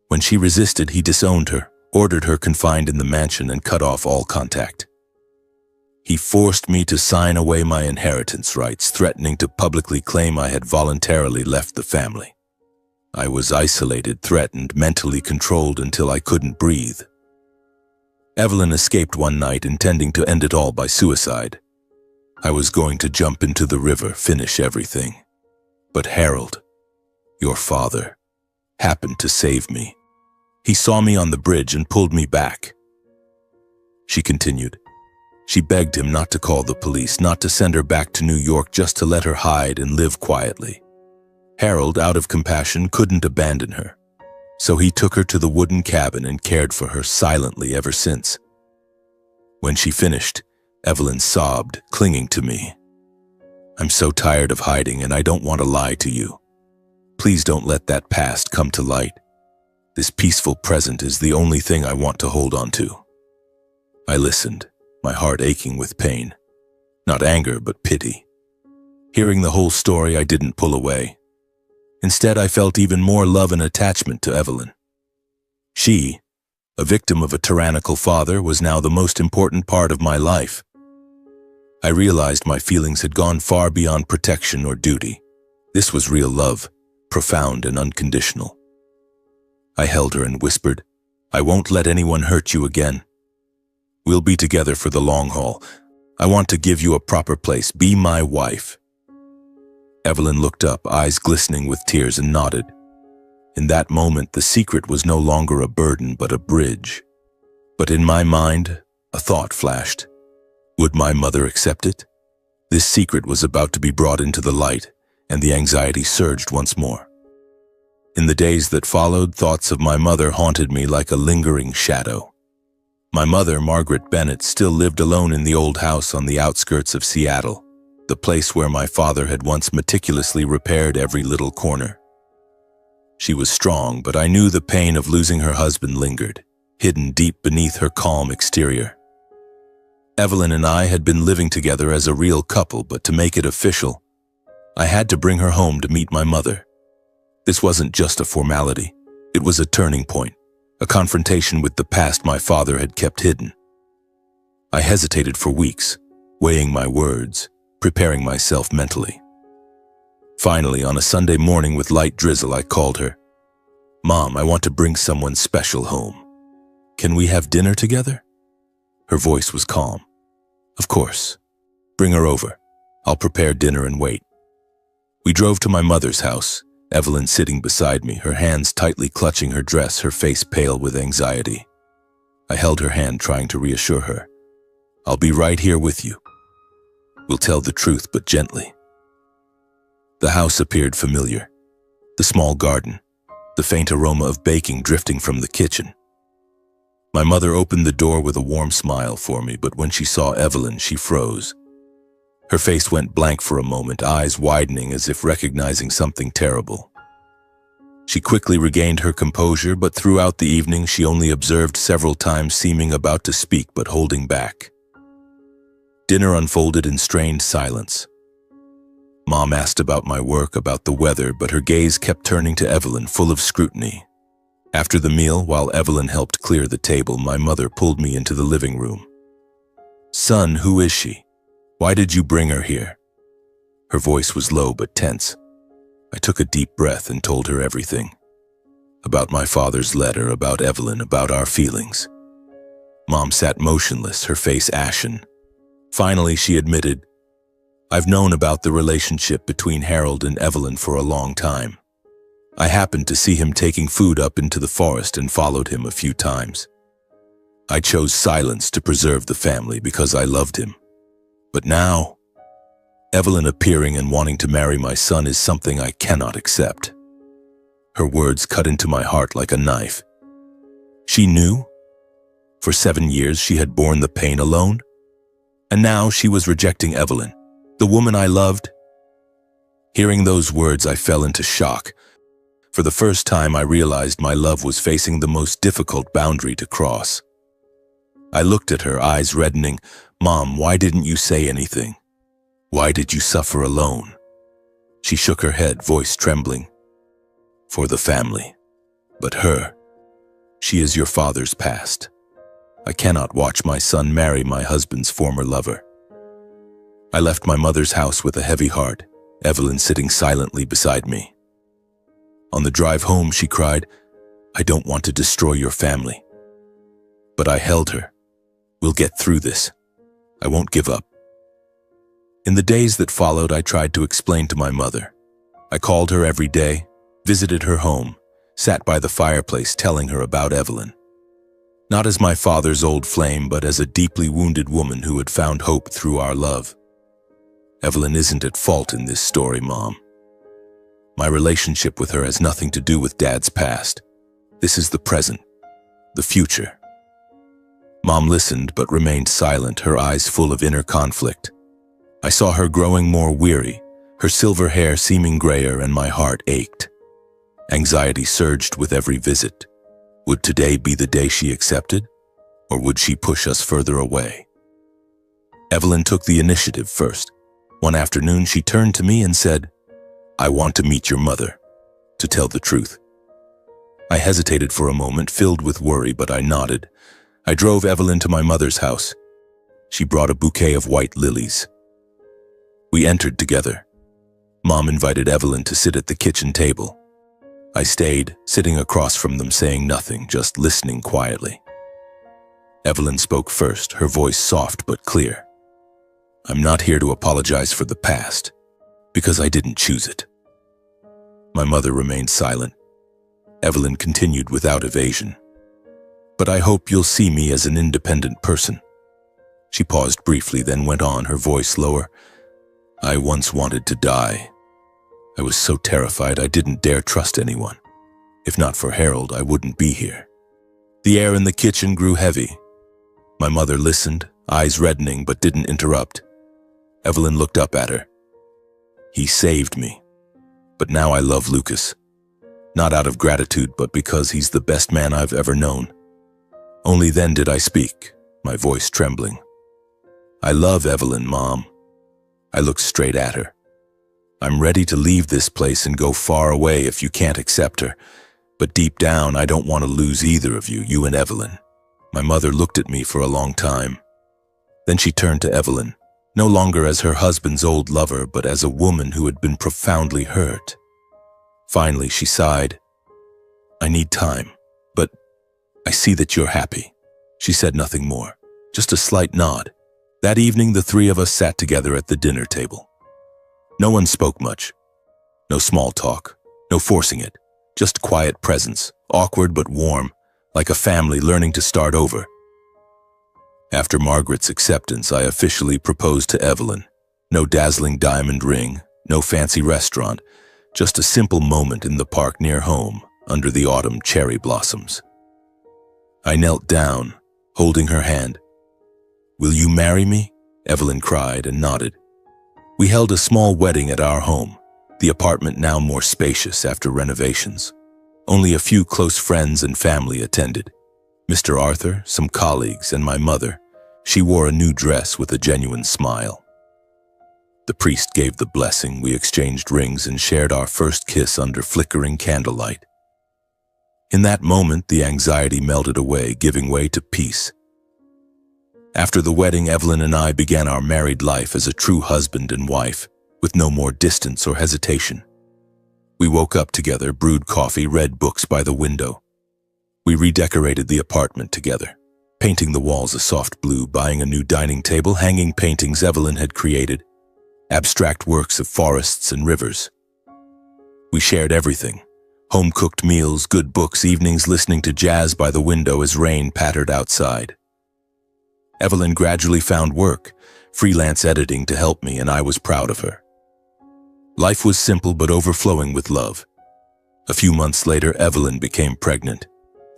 When she resisted, he disowned her, ordered her confined in the mansion, and cut off all contact. He forced me to sign away my inheritance rights, threatening to publicly claim I had voluntarily left the family. I was isolated, threatened, mentally controlled until I couldn't breathe. Evelyn escaped one night, intending to end it all by suicide. I was going to jump into the river, finish everything. But Harold, Your father happened to save me. He saw me on the bridge and pulled me back." She continued. She begged him not to call the police, not to send her back to New York, just to let her hide and live quietly. Harold, out of compassion, couldn't abandon her, so he took her to the wooden cabin and cared for her silently ever since. When she finished, Evelyn sobbed, clinging to me. "I'm so tired of hiding, and I don't want to lie to you. Please don't let that past come to light. This peaceful present is the only thing I want to hold on to." I listened, my heart aching with pain. Not anger, but pity. Hearing the whole story, I didn't pull away. Instead, I felt even more love and attachment to Evelyn. She, a victim of a tyrannical father, was now the most important part of my life. I realized my feelings had gone far beyond protection or duty. This was real love, profound and unconditional. I held her and whispered, "I won't let anyone hurt you again. We'll be together for the long haul. I want to give you a proper place. Be my wife." Evelyn looked up, eyes glistening with tears, and nodded. In that moment, the secret was no longer a burden, but a bridge. But in my mind, a thought flashed. Would my mother accept it? This secret was about to be brought into the light, and the anxiety surged once more. In the days that followed, thoughts of my mother haunted me like a lingering shadow. My mother, Margaret Bennett, still lived alone in the old house on the outskirts of Seattle, the place where my father had once meticulously repaired every little corner. She was strong, but I knew the pain of losing her husband lingered, hidden deep beneath her calm exterior. Evelyn and I had been living together as a real couple, but to make it official, I had to bring her home to meet my mother. This wasn't just a formality. It was a turning point, a confrontation with the past my father had kept hidden. I hesitated for weeks, weighing my words, preparing myself mentally. Finally, on a Sunday morning with light drizzle, I called her. "Mom, I want to bring someone special home. Can we have dinner together?" Her voice was calm. "Of course. Bring her over. I'll prepare dinner and wait." We drove to my mother's house, Evelyn sitting beside me, her hands tightly clutching her dress, her face pale with anxiety. I held her hand, trying to reassure her. "I'll be right here with you. We'll tell the truth, but gently." The house appeared familiar. The small garden, the faint aroma of baking drifting from the kitchen. My mother opened the door with a warm smile for me, but when she saw Evelyn, she froze. Her face went blank for a moment, eyes widening as if recognizing something terrible. She quickly regained her composure, but throughout the evening she only observed several times, seeming about to speak but holding back. Dinner unfolded in strained silence. Mom asked about my work, about the weather, but her gaze kept turning to Evelyn, full of scrutiny. After the meal, while Evelyn helped clear the table, my mother pulled me into the living room. "Son, who is she? Why did you bring her here?" Her voice was low but tense. I took a deep breath and told her everything. About my father's letter, about Evelyn, about our feelings. Mom sat motionless, her face ashen. Finally, she admitted, "I've known about the relationship between Harold and Evelyn for a long time. I happened to see him taking food up into the forest and followed him a few times. I chose silence to preserve the family because I loved him. But now, Evelyn appearing and wanting to marry my son is something I cannot accept." Her words cut into my heart like a knife. She knew? For 7 years she had borne the pain alone? And now she was rejecting Evelyn, the woman I loved? Hearing those words, I fell into shock. For the first time, I realized my love was facing the most difficult boundary to cross. I looked at her, eyes reddening. "Mom, why didn't you say anything? Why did you suffer alone?" She shook her head, voice trembling. "For the family. But her, she is your father's past. I cannot watch my son marry my husband's former lover." I left my mother's house with a heavy heart, Evelyn sitting silently beside me. On the drive home, she cried, "I don't want to destroy your family." But I held her. "We'll get through this. I won't give up." In the days that followed, I tried to explain to my mother. I called her every day, visited her home, sat by the fireplace telling her about Evelyn. Not as my father's old flame, but as a deeply wounded woman who had found hope through our love. Evelyn isn't at fault in this story, Mom. My relationship with her has nothing to do with Dad's past. This is the present, the future. Mom listened but remained silent, her eyes full of inner conflict. I saw her growing more weary, her silver hair seeming grayer, and my heart ached. Anxiety surged with every visit. Would today be the day she accepted, or would she push us further away? Evelyn took the initiative first. One afternoon, she turned to me and said, "I want to meet your mother, to tell the truth." I hesitated for a moment, filled with worry, but I nodded. I drove Evelyn to my mother's house. She brought a bouquet of white lilies. We entered together. Mom invited Evelyn to sit at the kitchen table. I stayed, sitting across from them, saying nothing, just listening quietly. Evelyn spoke first, her voice soft but clear. "I'm not here to apologize for the past, because I didn't choose it." My mother remained silent. Evelyn continued without evasion. "But I hope you'll see me as an independent person." She paused briefly, then went on, her voice lower. "I once wanted to die. I was so terrified I didn't dare trust anyone. If not for Harold, I wouldn't be here." The air in the kitchen grew heavy. My mother listened, eyes reddening, but didn't interrupt. Evelyn looked up at her. "He saved me. But now I love Lucas. Not out of gratitude, but because he's the best man I've ever known." Only then did I speak, my voice trembling. "I love Evelyn, Mom." I looked straight at her. "I'm ready to leave this place and go far away if you can't accept her. But deep down, I don't want to lose either of you, you and Evelyn." My mother looked at me for a long time. Then she turned to Evelyn, no longer as her husband's old lover, but as a woman who had been profoundly hurt. Finally, she sighed. "I need time, but I see that you're happy." She said nothing more, just a slight nod. That evening, the three of us sat together at the dinner table. No one spoke much. No small talk, no forcing it, just quiet presence, awkward but warm, like a family learning to start over. After Margaret's acceptance, I officially proposed to Evelyn. No dazzling diamond ring, no fancy restaurant, just a simple moment in the park near home, under the autumn cherry blossoms. I knelt down, holding her hand. "Will you marry me?" Evelyn cried and nodded. We held a small wedding at our home, the apartment now more spacious after renovations. Only a few close friends and family attended. Mr. Arthur, some colleagues, and my mother. She wore a new dress with a genuine smile. The priest gave the blessing, we exchanged rings and shared our first kiss under flickering candlelight. In that moment, the anxiety melted away, giving way to peace. After the wedding, Evelyn and I began our married life as a true husband and wife, with no more distance or hesitation. We woke up together, brewed coffee, read books by the window. We redecorated the apartment together, painting the walls a soft blue, buying a new dining table, hanging paintings Evelyn had created, abstract works of forests and rivers. We shared everything, home-cooked meals, good books, evenings listening to jazz by the window as rain pattered outside. Evelyn gradually found work, freelance editing to help me, and I was proud of her. Life was simple but overflowing with love. A few months later, Evelyn became pregnant.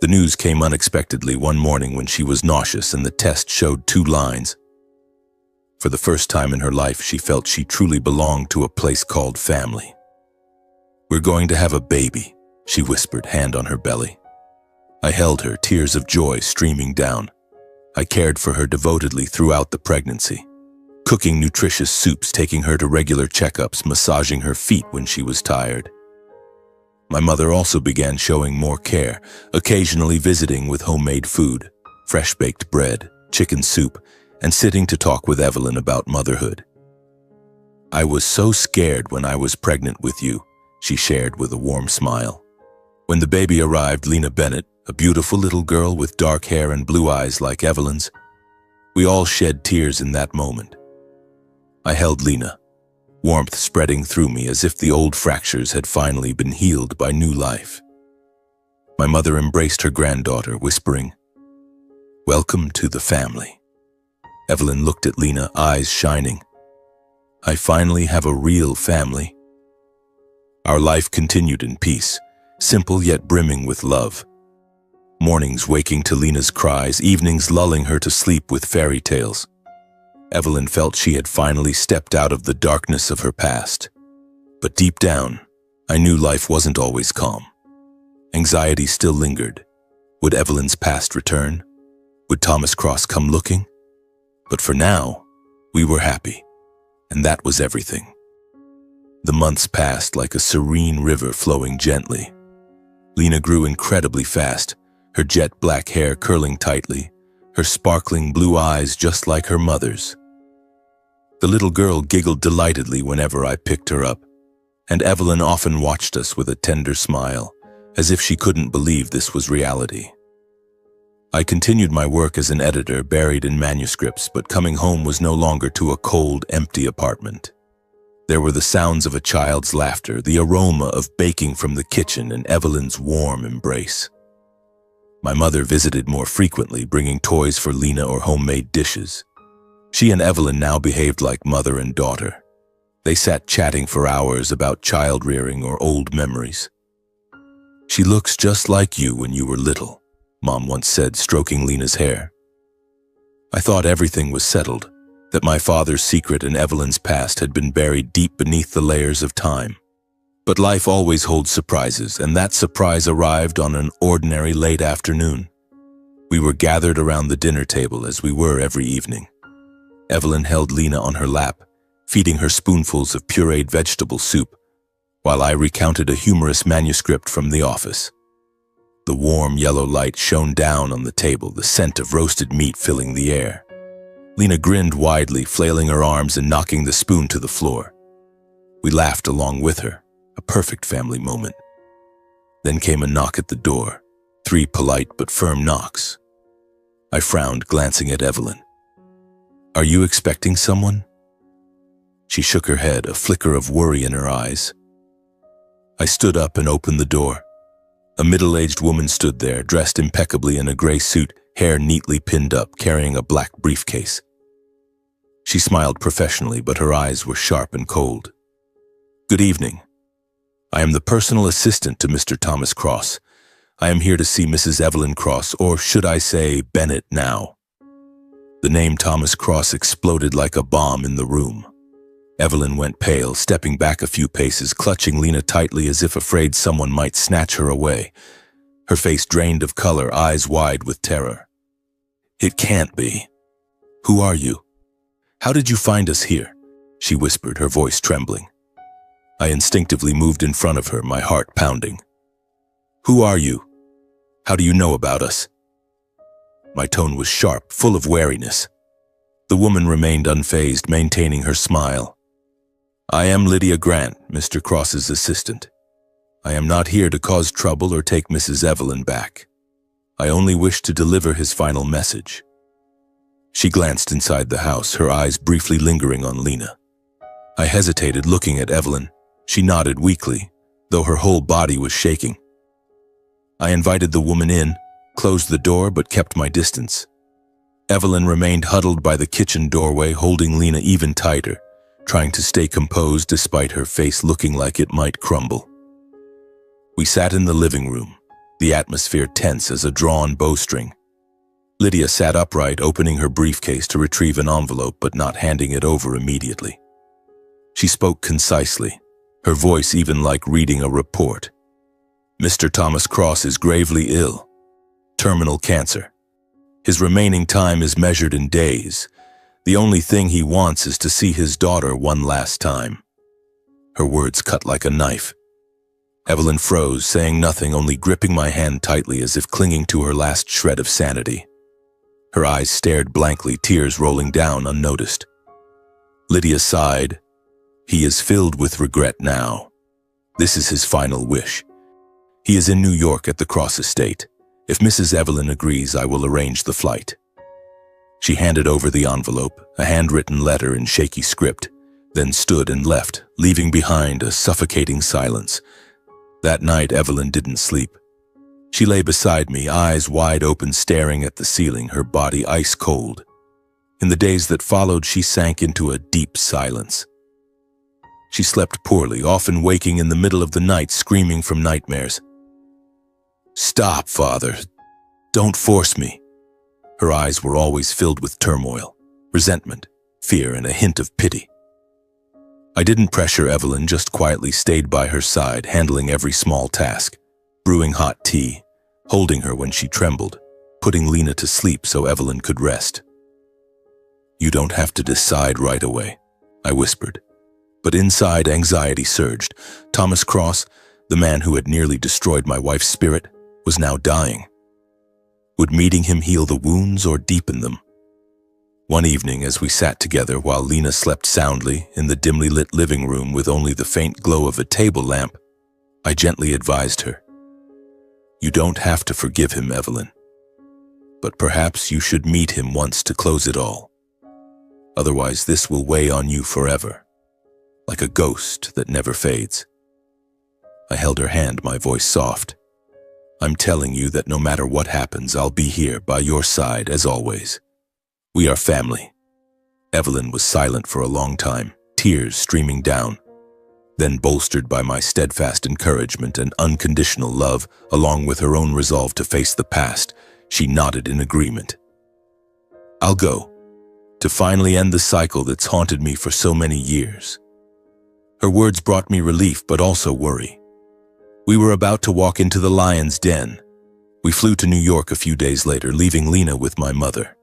The news came unexpectedly one morning when she was nauseous and the test showed 2 lines. For the first time in her life, she felt she truly belonged to a place called family. "We're going to have a baby," she whispered, hand on her belly. I held her, tears of joy streaming down. I cared for her devotedly throughout the pregnancy, cooking nutritious soups, taking her to regular checkups, massaging her feet when she was tired. My mother also began showing more care, occasionally visiting with homemade food, fresh-baked bread, chicken soup, and sitting to talk with Evelyn about motherhood. "I was so scared when I was pregnant with you," she shared with a warm smile. When the baby arrived, Lena Bennett, a beautiful little girl with dark hair and blue eyes like Evelyn's, we all shed tears in that moment. I held Lena, warmth spreading through me as if the old fractures had finally been healed by new life. My mother embraced her granddaughter, whispering, "Welcome to the family." Evelyn looked at Lena, eyes shining. "I finally have a real family." Our life continued in peace, simple yet brimming with love. Mornings waking to Lena's cries, evenings lulling her to sleep with fairy tales. Evelyn felt she had finally stepped out of the darkness of her past. But deep down, I knew life wasn't always calm. Anxiety still lingered. Would Evelyn's past return? Would Thomas Cross come looking? But for now, we were happy, and that was everything. The months passed like a serene river flowing gently. Lena grew incredibly fast, her jet black hair curling tightly, her sparkling blue eyes just like her mother's. The little girl giggled delightedly whenever I picked her up, and Evelyn often watched us with a tender smile, as if she couldn't believe this was reality. I continued my work as an editor, buried in manuscripts, but coming home was no longer to a cold, empty apartment. There were the sounds of a child's laughter, the aroma of baking from the kitchen, and Evelyn's warm embrace. My mother visited more frequently, bringing toys for Lena or homemade dishes. She and Evelyn now behaved like mother and daughter. They sat chatting for hours about child rearing or old memories. "She looks just like you when you were little," Mom once said, stroking Lena's hair. I thought everything was settled, that my father's secret and Evelyn's past had been buried deep beneath the layers of time. But life always holds surprises, and that surprise arrived on an ordinary late afternoon. We were gathered around the dinner table as we were every evening. Evelyn held Lena on her lap, feeding her spoonfuls of pureed vegetable soup, while I recounted a humorous manuscript from the office. The warm yellow light shone down on the table, the scent of roasted meat filling the air. Lena grinned widely, flailing her arms and knocking the spoon to the floor. We laughed along with her, a perfect family moment. Then came a knock at the door, 3 polite but firm knocks. I frowned, glancing at Evelyn. "Are you expecting someone?" She shook her head, a flicker of worry in her eyes. I stood up and opened the door. A middle-aged woman stood there, dressed impeccably in a gray suit, hair neatly pinned up, carrying a black briefcase. She smiled professionally, but her eyes were sharp and cold. "Good evening. I am the personal assistant to Mr. Thomas Cross. I am here to see Mrs. Evelyn Cross, or should I say Bennett now." The name Thomas Cross exploded like a bomb in the room. Evelyn went pale, stepping back a few paces, clutching Lena tightly as if afraid someone might snatch her away. Her face drained of color, eyes wide with terror. "It can't be. Who are you? How did you find us here?" she whispered, her voice trembling. I instinctively moved in front of her, my heart pounding. "Who are you? How do you know about us?" My tone was sharp, full of wariness. The woman remained unfazed, maintaining her smile. "I am Lydia Grant, Mr. Cross's assistant. I am not here to cause trouble or take Mrs. Evelyn back. I only wish to deliver his final message." She glanced inside the house, her eyes briefly lingering on Lena. I hesitated, looking at Evelyn. She nodded weakly, though her whole body was shaking. I invited the woman in, closed the door, but kept my distance. Evelyn remained huddled by the kitchen doorway, holding Lena even tighter, trying to stay composed despite her face looking like it might crumble. We sat in the living room, the atmosphere tense as a drawn bowstring. Lydia sat upright, opening her briefcase to retrieve an envelope but not handing it over immediately. She spoke concisely, her voice even like reading a report. "Mr. Thomas Cross is gravely ill. Terminal cancer. His remaining time is measured in days. The only thing he wants is to see his daughter one last time." Her words cut like a knife. Evelyn froze, saying nothing, only gripping my hand tightly as if clinging to her last shred of sanity. Her eyes stared blankly, tears rolling down unnoticed. Lydia sighed. "He is filled with regret now. This is his final wish. He is in New York at the Cross estate. If Mrs. Evelyn agrees, I will arrange the flight." She handed over the envelope, a handwritten letter in shaky script, then stood and left, leaving behind a suffocating silence. That night, Evelyn didn't sleep. She lay beside me, eyes wide open, staring at the ceiling, her body ice cold. In the days that followed, she sank into a deep silence. She slept poorly, often waking in the middle of the night, screaming from nightmares. "Stop, Father. Don't force me." Her eyes were always filled with turmoil, resentment, fear, and a hint of pity. I didn't pressure Evelyn, just quietly stayed by her side, handling every small task, brewing hot tea, holding her when she trembled, putting Lena to sleep so Evelyn could rest. "You don't have to decide right away," I whispered. But inside, anxiety surged. Thomas Cross, the man who had nearly destroyed my wife's spirit, was now dying. Would meeting him heal the wounds or deepen them? One evening, as we sat together while Lena slept soundly in the dimly lit living room with only the faint glow of a table lamp, I gently advised her. "You don't have to forgive him, Evelyn. But perhaps you should meet him once to close it all. Otherwise, this will weigh on you forever, like a ghost that never fades." I held her hand, my voice soft. "I'm telling you that no matter what happens, I'll be here by your side as always. We are family." Evelyn was silent for a long time, tears streaming down. Then, bolstered by my steadfast encouragement and unconditional love, along with her own resolve to face the past, she nodded in agreement. "I'll go, to finally end the cycle that's haunted me for so many years." Her words brought me relief, but also worry. We were about to walk into the lion's den. We flew to New York a few days later, leaving Lena with my mother.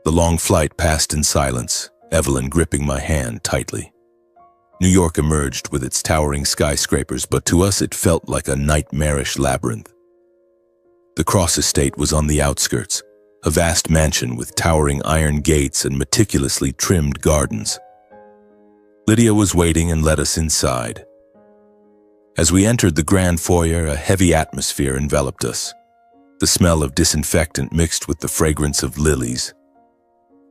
The long flight passed in silence, Evelyn gripping my hand tightly. New York emerged with its towering skyscrapers, but to us it felt like a nightmarish labyrinth. The Cross estate was on the outskirts, a vast mansion with towering iron gates and meticulously trimmed gardens. Lydia was waiting and led us inside. As we entered the grand foyer, a heavy atmosphere enveloped us. The smell of disinfectant mixed with the fragrance of lilies.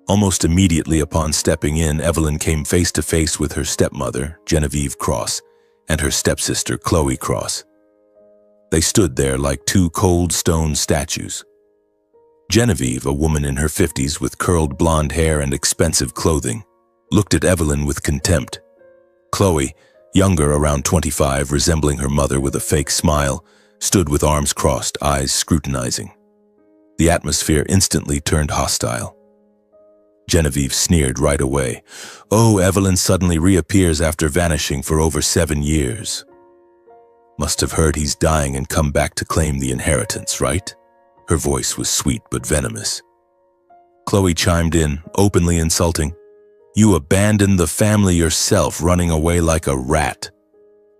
Almost immediately upon stepping in, Evelyn came face to face with her stepmother, Genevieve Cross, and her stepsister, Chloe Cross. They stood there like two cold stone statues. Genevieve, a woman in her 50s with curled blonde hair and expensive clothing, looked at Evelyn with contempt. Chloe, younger, around 25, resembling her mother with a fake smile, stood with arms crossed, eyes scrutinizing. The atmosphere instantly turned hostile. Genevieve sneered right away. "Oh, Evelyn suddenly reappears after vanishing for over 7 years. Must have heard he's dying and come back to claim the inheritance, right?" Her voice was sweet but venomous. Chloe chimed in, openly insulting. "You abandoned the family yourself, running away like a rat.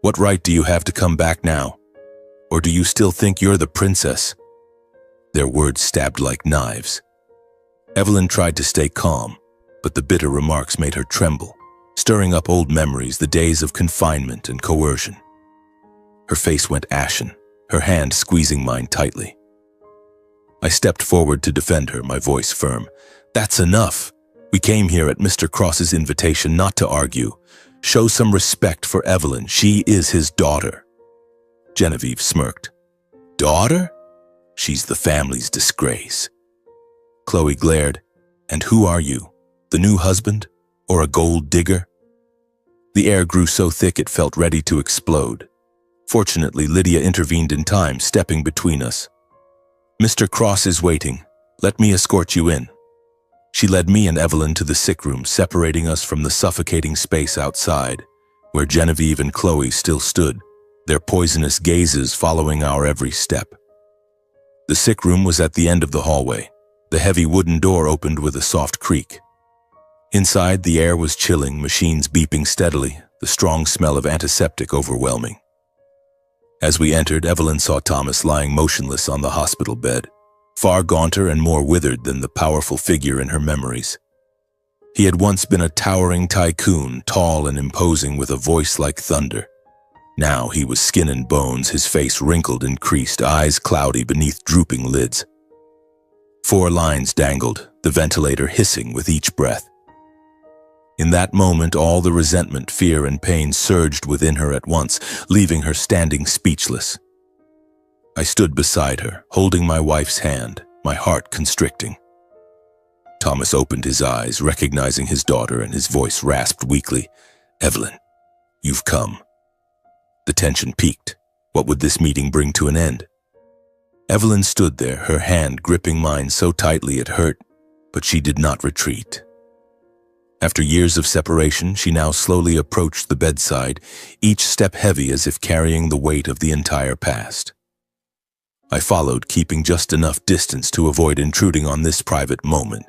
What right do you have to come back now? Or do you still think you're the princess?" Their words stabbed like knives. Evelyn tried to stay calm, but the bitter remarks made her tremble, stirring up old memories, the days of confinement and coercion. Her face went ashen, her hand squeezing mine tightly. I stepped forward to defend her, my voice firm. "That's enough. We came here at Mr. Cross's invitation, not to argue. Show some respect for Evelyn. She is his daughter." Genevieve smirked. "Daughter? She's the family's disgrace." Chloe glared. "And who are you? The new husband? Or a gold digger?" The air grew so thick it felt ready to explode. Fortunately, Lydia intervened in time, stepping between us. "Mr. Cross is waiting. Let me escort you in." She led me and Evelyn to the sick room, separating us from the suffocating space outside, where Genevieve and Chloe still stood, their poisonous gazes following our every step. The sick room was at the end of the hallway. The heavy wooden door opened with a soft creak. Inside, the air was chilling, machines beeping steadily, the strong smell of antiseptic overwhelming. As we entered, Evelyn saw Thomas lying motionless on the hospital bed, far gaunter and more withered than the powerful figure in her memories. He had once been a towering tycoon, tall and imposing with a voice like thunder. Now he was skin and bones, his face wrinkled and creased, eyes cloudy beneath drooping lids. 4 lines dangled, the ventilator hissing with each breath. In that moment, all the resentment, fear, and pain surged within her at once, leaving her standing speechless. I stood beside her, holding my wife's hand, my heart constricting. Thomas opened his eyes, recognizing his daughter, and his voice rasped weakly, "Evelyn, you've come." The tension peaked. What would this meeting bring to an end? Evelyn stood there, her hand gripping mine so tightly it hurt, but she did not retreat. After years of separation, she now slowly approached the bedside, each step heavy as if carrying the weight of the entire past. I followed, keeping just enough distance to avoid intruding on this private moment,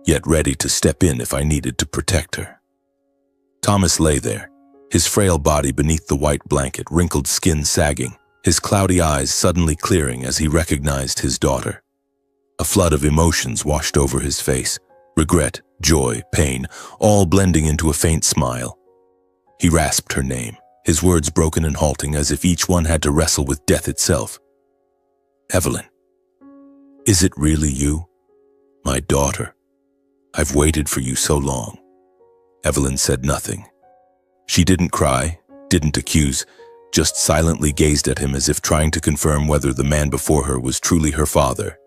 yet ready to step in if I needed to protect her. Thomas lay there, his frail body beneath the white blanket, wrinkled skin sagging, his cloudy eyes suddenly clearing as he recognized his daughter. A flood of emotions washed over his face, regret, joy, pain, all blending into a faint smile. He rasped her name, his words broken and halting as if each one had to wrestle with death itself. "Evelyn, is it really you? My daughter. I've waited for you so long." Evelyn said nothing. She didn't cry, didn't accuse, just silently gazed at him as if trying to confirm whether the man before her was truly her father,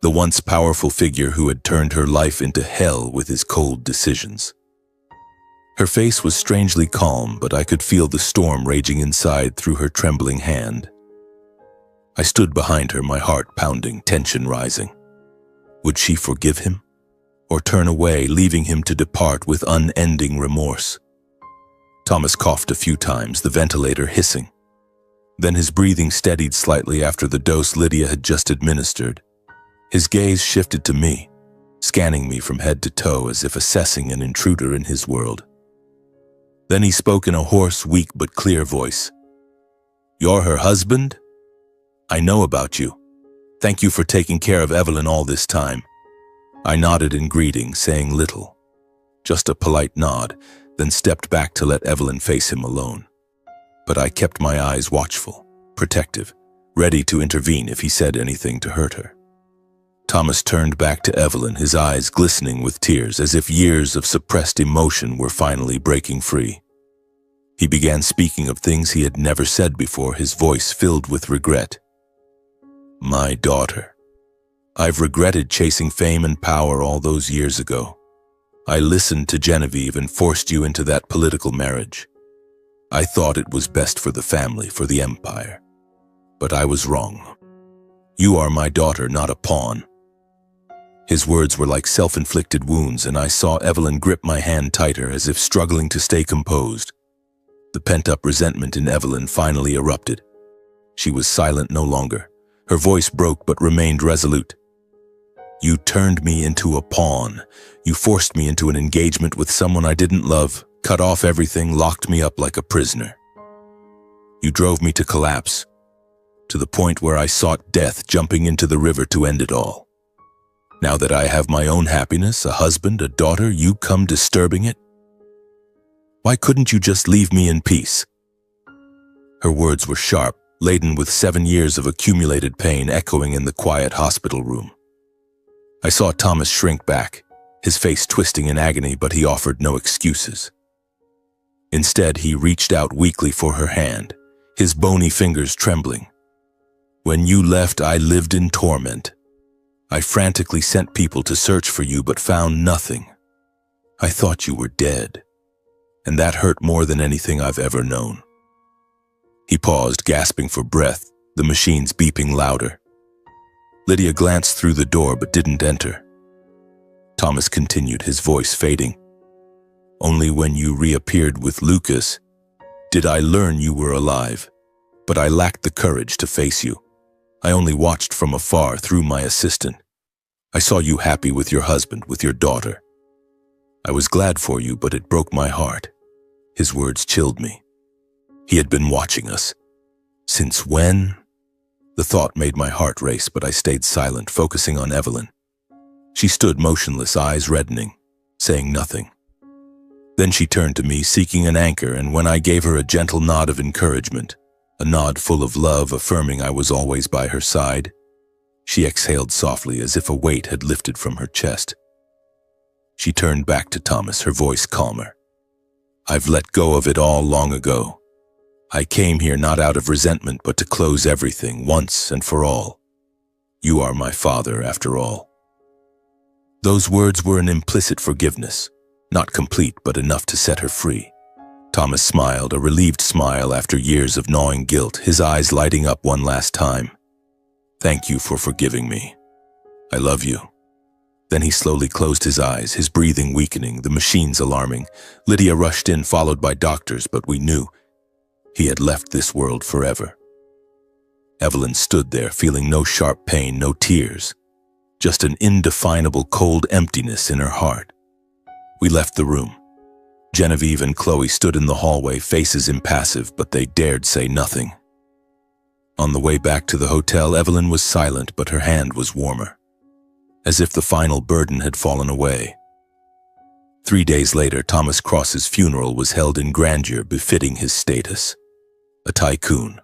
the once powerful figure who had turned her life into hell with his cold decisions. Her face was strangely calm, but I could feel the storm raging inside through her trembling hand. I stood behind her, my heart pounding, tension rising. Would she forgive him? Or turn away, leaving him to depart with unending remorse? Thomas coughed a few times, the ventilator hissing. Then his breathing steadied slightly after the dose Lydia had just administered. His gaze shifted to me, scanning me from head to toe as if assessing an intruder in his world. Then he spoke in a hoarse, weak but clear voice. "You're her husband? I know about you. Thank you for taking care of Evelyn all this time." I nodded in greeting, saying little. Just a polite nod, then stepped back to let Evelyn face him alone. But I kept my eyes watchful, protective, ready to intervene if he said anything to hurt her. Thomas turned back to Evelyn, his eyes glistening with tears, as if years of suppressed emotion were finally breaking free. He began speaking of things he had never said before, his voice filled with regret. "My daughter. I've regretted chasing fame and power all those years ago. I listened to Genevieve and forced you into that political marriage. I thought it was best for the family, for the empire. But I was wrong. You are my daughter, not a pawn." His words were like self-inflicted wounds, and I saw Evelyn grip my hand tighter as if struggling to stay composed. The pent-up resentment in Evelyn finally erupted. She was silent no longer. Her voice broke but remained resolute. "You turned me into a pawn. You forced me into an engagement with someone I didn't love, cut off everything, locked me up like a prisoner. You drove me to collapse, to the point where I sought death, jumping into the river to end it all. Now that I have my own happiness, a husband, a daughter, you come disturbing it? Why couldn't you just leave me in peace?" Her words were sharp, laden with 7 years of accumulated pain echoing in the quiet hospital room. I saw Thomas shrink back, his face twisting in agony, but he offered no excuses. Instead, he reached out weakly for her hand, his bony fingers trembling. "When you left, I lived in torment. I frantically sent people to search for you, but found nothing. I thought you were dead, and that hurt more than anything I've ever known." He paused, gasping for breath, the machines beeping louder. Lydia glanced through the door but didn't enter. Thomas continued, his voice fading. "Only when you reappeared with Lucas did I learn you were alive, but I lacked the courage to face you. I only watched from afar through my assistant. I saw you happy with your husband, with your daughter. I was glad for you, but it broke my heart." His words chilled me. He had been watching us. Since when? The thought made my heart race, but I stayed silent, focusing on Evelyn. She stood motionless, eyes reddening, saying nothing. Then she turned to me, seeking an anchor, and when I gave her a gentle nod of encouragement, a nod full of love, affirming I was always by her side, she exhaled softly as if a weight had lifted from her chest. She turned back to Thomas, her voice calmer. I've let go of it all long ago. I came here not out of resentment, but to close everything once and for all. You are my father, after all. Those words were an implicit forgiveness, not complete, but enough to set her free. Thomas smiled, a relieved smile after years of gnawing guilt, his eyes lighting up one last time. Thank you for forgiving me. I love you. Then he slowly closed his eyes, his breathing weakening, the machines alarming. Lydia rushed in, followed by doctors, but we knew he had left this world forever. Evelyn stood there, feeling no sharp pain, no tears, just an indefinable cold emptiness in her heart. We left the room. Genevieve and Chloe stood in the hallway, faces impassive, but they dared say nothing. On the way back to the hotel, Evelyn was silent, but her hand was warmer, as if the final burden had fallen away. 3 days later, Thomas Cross's funeral was held in grandeur befitting his status, a tycoon.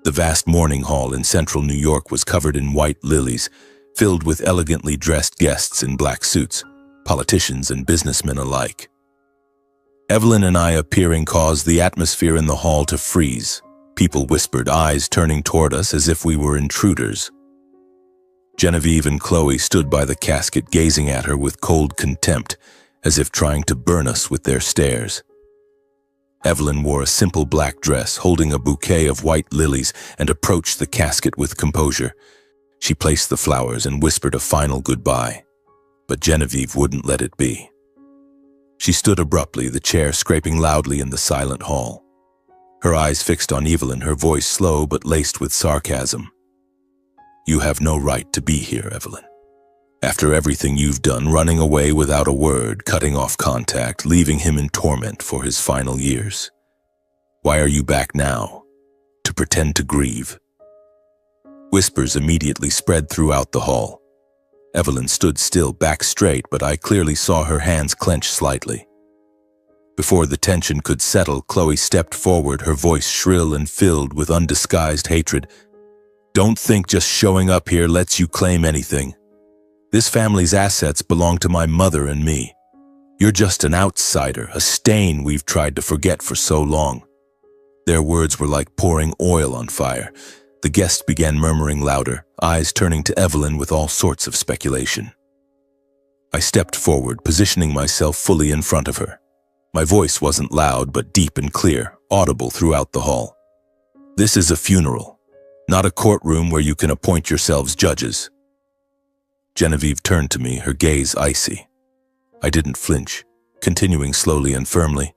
The vast mourning hall in central New York was covered in white lilies, filled with elegantly dressed guests in black suits, politicians and businessmen alike. Evelyn and I appearing caused the atmosphere in the hall to freeze. People whispered, eyes turning toward us as if we were intruders. Genevieve and Chloe stood by the casket, gazing at her with cold contempt, as if trying to burn us with their stares. Evelyn wore a simple black dress, holding a bouquet of white lilies, and approached the casket with composure. She placed the flowers and whispered a final goodbye, but Genevieve wouldn't let it be. She stood abruptly, the chair scraping loudly in the silent hall. Her eyes fixed on Evelyn, her voice slow but laced with sarcasm. You have no right to be here, Evelyn. After everything you've done, running away without a word, cutting off contact, leaving him in torment for his final years. Why are you back now? To pretend to grieve? Whispers immediately spread throughout the hall. Evelyn stood still, back straight, but I clearly saw her hands clench slightly. Before the tension could settle, Chloe stepped forward, her voice shrill and filled with undisguised hatred. Don't think just showing up here lets you claim anything. This family's assets belong to my mother and me. You're just an outsider, a stain we've tried to forget for so long. Their words were like pouring oil on fire. The guests began murmuring louder, eyes turning to Evelyn with all sorts of speculation. I stepped forward, positioning myself fully in front of her. My voice wasn't loud, but deep and clear, audible throughout the hall. This is a funeral, not a courtroom where you can appoint yourselves judges. Genevieve turned to me, her gaze icy. I didn't flinch, continuing slowly and firmly.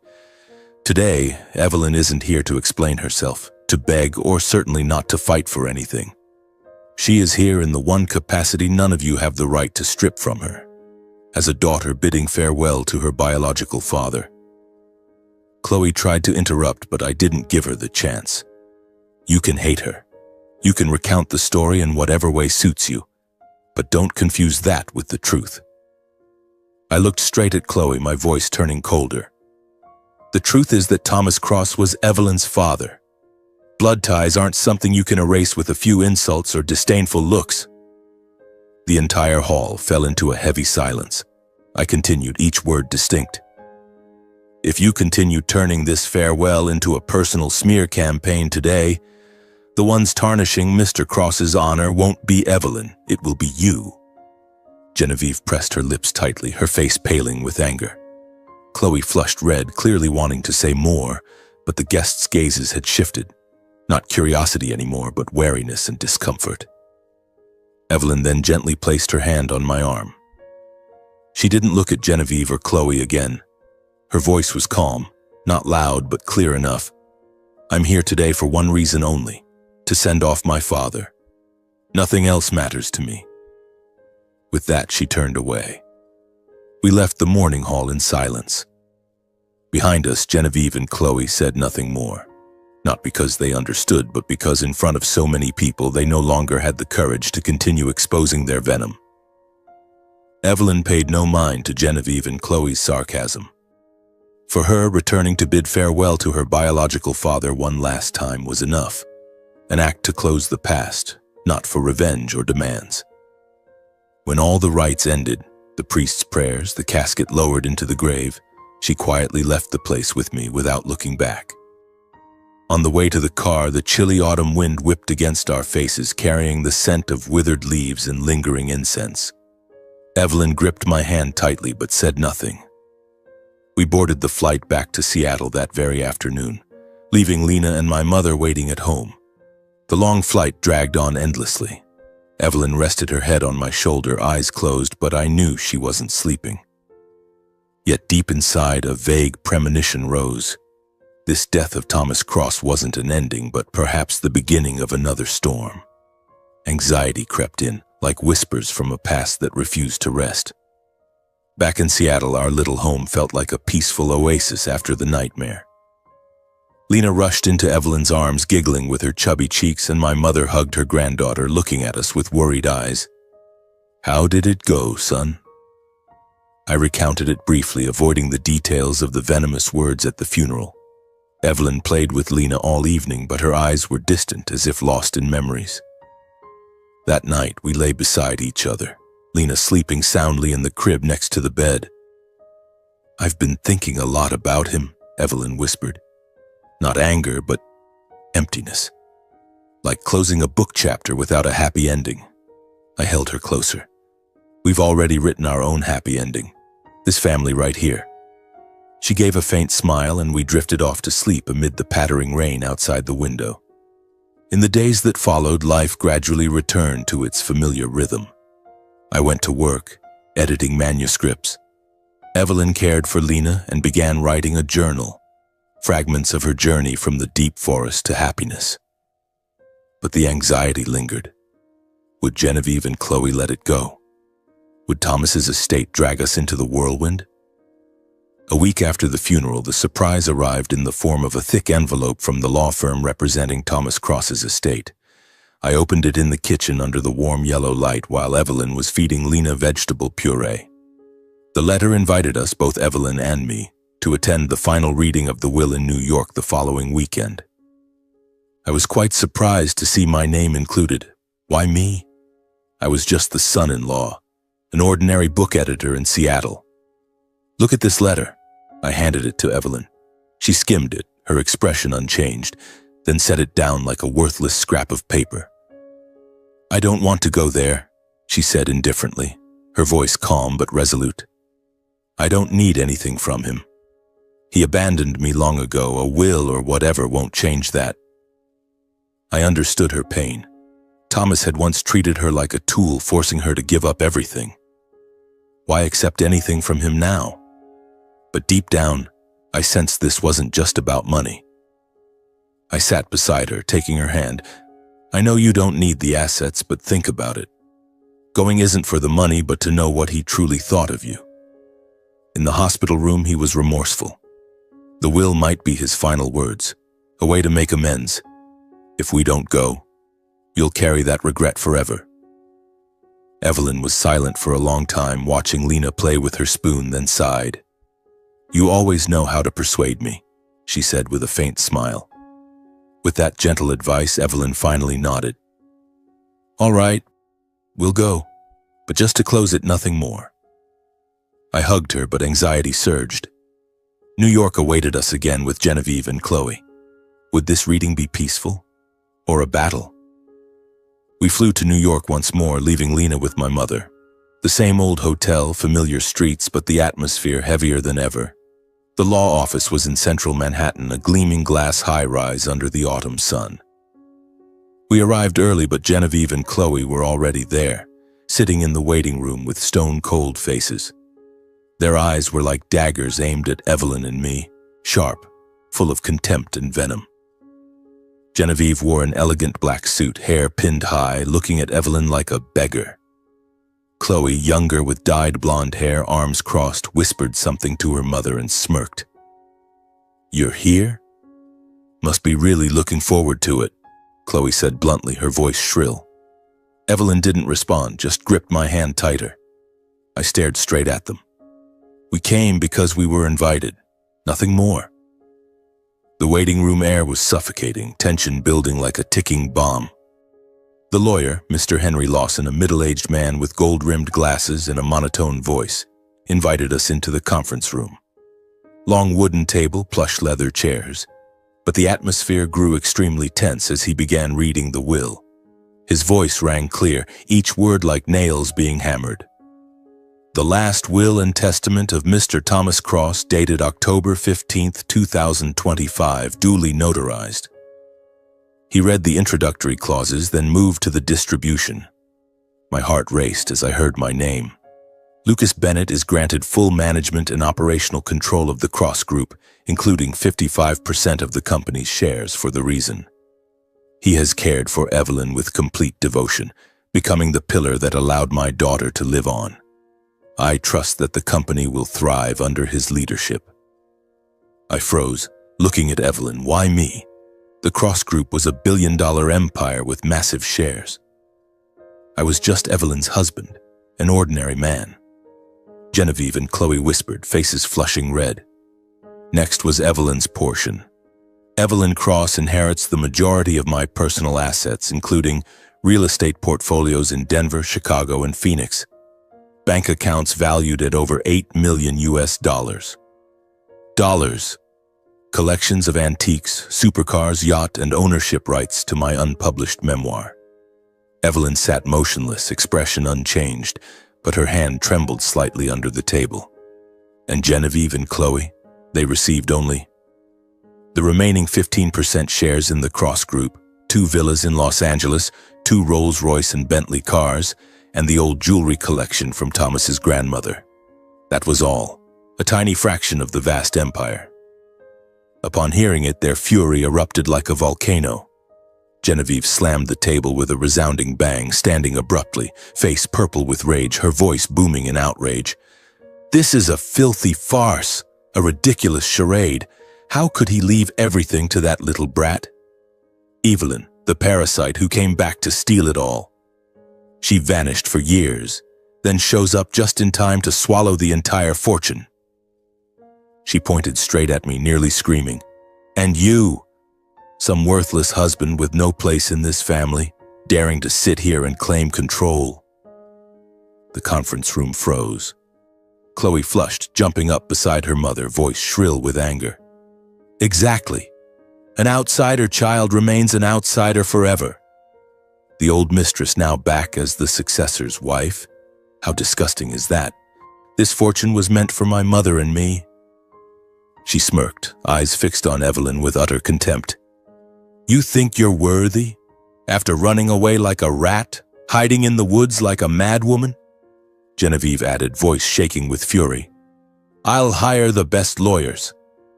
Today, Evelyn isn't here to explain herself, to beg, or certainly not to fight for anything. She is here in the one capacity none of you have the right to strip from her, as a daughter bidding farewell to her biological father. Chloe tried to interrupt, but I didn't give her the chance. You can hate her. You can recount the story in whatever way suits you, but don't confuse that with the truth. I looked straight at Chloe, my voice turning colder. The truth is that Thomas Cross was Evelyn's father. Blood ties aren't something you can erase with a few insults or disdainful looks. The entire hall fell into a heavy silence. I continued, each word distinct. If you continue turning this farewell into a personal smear campaign today, the ones tarnishing Mr. Cross's honor won't be Evelyn, it will be you. Genevieve pressed her lips tightly, her face paling with anger. Chloe flushed red, clearly wanting to say more, but the guests' gazes had shifted. Not curiosity anymore, but wariness and discomfort. Evelyn then gently placed her hand on my arm. She didn't look at Genevieve or Chloe again. Her voice was calm, not loud but clear enough. I'm here today for one reason only, to send off my father. Nothing else matters to me. With that, she turned away. We left the mourning hall in silence. Behind us, Genevieve and Chloe said nothing more. Not because they understood, but because in front of so many people, they no longer had the courage to continue exposing their venom. Evelyn paid no mind to Genevieve and Chloe's sarcasm. For her, returning to bid farewell to her biological father one last time was enough. An act to close the past, not for revenge or demands. When all the rites ended, The priest's prayers, the casket lowered into the grave, she quietly left the place with me without looking back. On the way to the car, the chilly autumn wind whipped against our faces, carrying the scent of withered leaves and lingering incense. Evelyn gripped my hand tightly but said nothing. We boarded the flight back to Seattle that very afternoon, leaving Lena and my mother waiting at home. The long flight dragged on endlessly. Evelyn rested her head on my shoulder, eyes closed, but I knew she wasn't sleeping. Yet deep inside, a vague premonition rose. This death of Thomas Cross wasn't an ending, but perhaps the beginning of another storm. Anxiety crept in, like whispers from a past that refused to rest. Back in Seattle, our little home felt like a peaceful oasis after the nightmare. Lena rushed into Evelyn's arms, giggling with her chubby cheeks, and my mother hugged her granddaughter, looking at us with worried eyes. "How did it go, son?" I recounted it briefly, avoiding the details of the venomous words at the funeral. Evelyn played with Lena all evening, but her eyes were distant, as if lost in memories. That night, we lay beside each other, Lena sleeping soundly in the crib next to the bed. "I've been thinking a lot about him," Evelyn whispered. Not anger, but emptiness. Like closing a book chapter without a happy ending. I held her closer. "We've already written our own happy ending. This family right here." She gave a faint smile, and we drifted off to sleep amid the pattering rain outside the window. In the days that followed, life gradually returned to its familiar rhythm. I went to work, editing manuscripts. Evelyn cared for Lena and began writing a journal, fragments of her journey from the deep forest to happiness. But the anxiety lingered. Would Genevieve and Chloe let it go? Would Thomas's estate drag us into the whirlwind? A week after the funeral, the surprise arrived in the form of a thick envelope from the law firm representing Thomas Cross's estate. I opened it in the kitchen under the warm yellow light while Evelyn was feeding Lena vegetable puree. The letter invited us, both Evelyn and me, to attend the final reading of the will in New York the following weekend. I was quite surprised to see my name included. Why me? I was just the son-in-law, an ordinary book editor in Seattle. "Look at this letter." I handed it to Evelyn. She skimmed it, her expression unchanged, then set it down like a worthless scrap of paper. "I don't want to go there," she said indifferently, her voice calm but resolute. "I don't need anything from him. He abandoned me long ago. A will or whatever won't change that." I understood her pain. Thomas had once treated her like a tool, forcing her to give up everything. Why accept anything from him now? But deep down, I sensed this wasn't just about money. I sat beside her, taking her hand. "I know you don't need the assets, but think about it. Going isn't for the money, but to know what he truly thought of you." In the hospital room, he was remorseful. The will might be his final words, a way to make amends. "If we don't go, you'll carry that regret forever." Evelyn was silent for a long time, watching Lena play with her spoon, then sighed. "You always know how to persuade me," she said with a faint smile. With that gentle advice, Evelyn finally nodded. "All right, we'll go, but just to close it, nothing more." I hugged her, but anxiety surged. New York awaited us again with Genevieve and Chloe. Would this reading be peaceful? Or a battle? We flew to New York once more, leaving Lena with my mother. The same old hotel, familiar streets, but the atmosphere heavier than ever. The law office was in central Manhattan, a gleaming glass high-rise under the autumn sun. We arrived early, but Genevieve and Chloe were already there, sitting in the waiting room with stone-cold faces. Their eyes were like daggers aimed at Evelyn and me, sharp, full of contempt and venom. Genevieve wore an elegant black suit, hair pinned high, looking at Evelyn like a beggar. Chloe, younger with dyed blonde hair, arms crossed, whispered something to her mother and smirked. "You're here? Must be really looking forward to it," Chloe said bluntly, her voice shrill. Evelyn didn't respond, just gripped my hand tighter. I stared straight at them. "We came because we were invited, nothing more." The waiting room air was suffocating, tension building like a ticking bomb. The lawyer, Mr. Henry Lawson, a middle-aged man with gold-rimmed glasses and a monotone voice, invited us into the conference room. Long wooden table, plush leather chairs. But the atmosphere grew extremely tense as he began reading the will. His voice rang clear, each word like nails being hammered. The last will and testament of Mr. Thomas Cross, dated October 15, 2025, duly notarized. He read the introductory clauses, then moved to the distribution. My heart raced as I heard my name. Lucas Bennett is granted full management and operational control of the Cross Group, including 55% of the company's shares for the reason. He has cared for Evelyn with complete devotion, becoming the pillar that allowed my daughter to live on. I trust that the company will thrive under his leadership. I froze, looking at Evelyn. Why me? The Cross Group was a billion-dollar empire with massive shares. I was just Evelyn's husband, an ordinary man. Genevieve and Chloe whispered, faces flushing red. Next was Evelyn's portion. Evelyn Cross inherits the majority of my personal assets, including real estate portfolios in Denver, Chicago, and Phoenix. Bank accounts valued at over $8 million US. Collections of antiques, supercars, yacht, and ownership rights to my unpublished memoir. Evelyn sat motionless, expression unchanged, but her hand trembled slightly under the table. And Genevieve and Chloe, they received only the remaining 15% shares in the Cross Group, 2 villas in Los Angeles, 2 Rolls-Royce and Bentley cars, and the old jewelry collection from Thomas's grandmother. That was all, a tiny fraction of the vast empire. Upon hearing it, their fury erupted like a volcano. Genevieve slammed the table with a resounding bang, standing abruptly, face purple with rage, her voice booming in outrage. This is a filthy farce, a ridiculous charade. How could he leave everything to that little brat? Evelyn, the parasite who came back to steal it all. She vanished for years, then shows up just in time to swallow the entire fortune. She pointed straight at me, nearly screaming. And you, some worthless husband with no place in this family, daring to sit here and claim control. The conference room froze. Chloe flushed, jumping up beside her mother, voice shrill with anger. Exactly. An outsider child remains an outsider forever. The old mistress now back as the successor's wife? How disgusting is that? This fortune was meant for my mother and me. She smirked, eyes fixed on Evelyn with utter contempt. You think you're worthy? After running away like a rat? Hiding in the woods like a madwoman? Genevieve added, voice shaking with fury. I'll hire the best lawyers.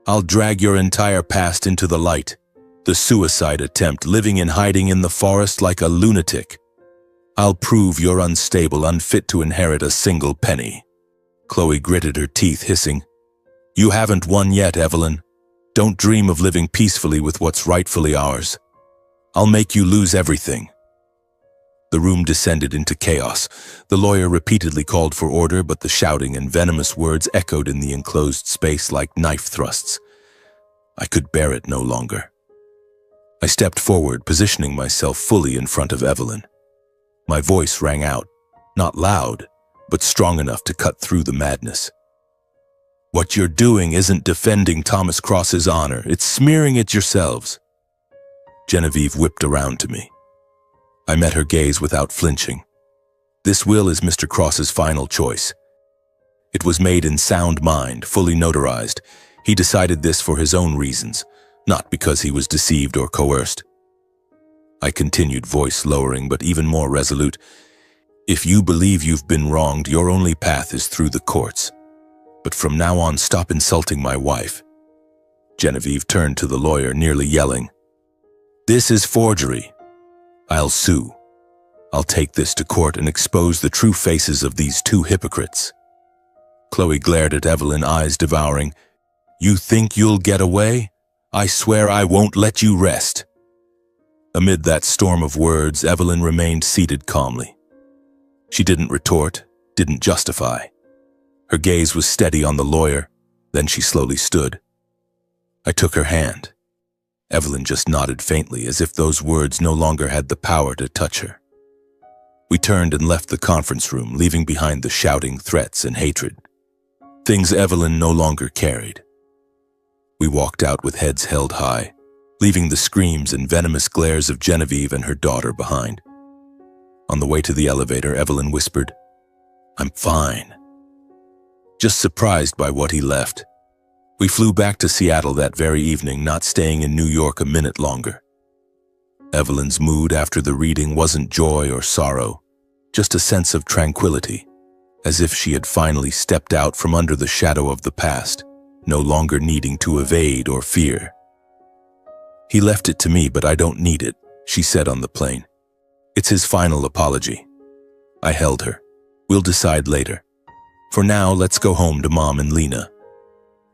I'll drag your entire past into the light. The suicide attempt, living in hiding in the forest like a lunatic. I'll prove you're unstable, unfit to inherit a single penny. Chloe gritted her teeth, hissing. You haven't won yet, Evelyn. Don't dream of living peacefully with what's rightfully ours. I'll make you lose everything. The room descended into chaos. The lawyer repeatedly called for order, but the shouting and venomous words echoed in the enclosed space like knife thrusts. I could bear it no longer. I stepped forward, positioning myself fully in front of Evelyn. My voice rang out, not loud, but strong enough to cut through the madness. What you're doing isn't defending Thomas Cross's honor, it's smearing it yourselves. Genevieve whipped around to me. I met her gaze without flinching. This will is Mr. Cross's final choice. It was made in sound mind, fully notarized. He decided this for his own reasons, not because he was deceived or coerced. I continued, voice lowering but even more resolute. If you believe you've been wronged, your only path is through the courts. But from now on, stop insulting my wife. Genevieve turned to the lawyer, nearly yelling. This is forgery. I'll sue. I'll take this to court and expose the true faces of these two hypocrites. Chloe glared at Evelyn, eyes devouring. You think you'll get away? I swear I won't let you rest. Amid that storm of words, Evelyn remained seated calmly. She didn't retort, didn't justify. Her gaze was steady on the lawyer, then she slowly stood. I took her hand. Evelyn just nodded faintly, as if those words no longer had the power to touch her. We turned and left the conference room, leaving behind the shouting, threats, and hatred. Things Evelyn no longer carried. We walked out with heads held high, leaving the screams and venomous glares of Genevieve and her daughter behind. On the way to the elevator, Evelyn whispered, "I'm fine." Just surprised by what he left. We flew back to Seattle that very evening, not staying in New York a minute longer. Evelyn's mood after the reading wasn't joy or sorrow, just a sense of tranquility, as if she had finally stepped out from under the shadow of the past, no longer needing to evade or fear. "He left it to me, but I don't need it," she said on the plane. "It's his final apology." I held her. "We'll decide later. For now, let's go home to Mom and Lena."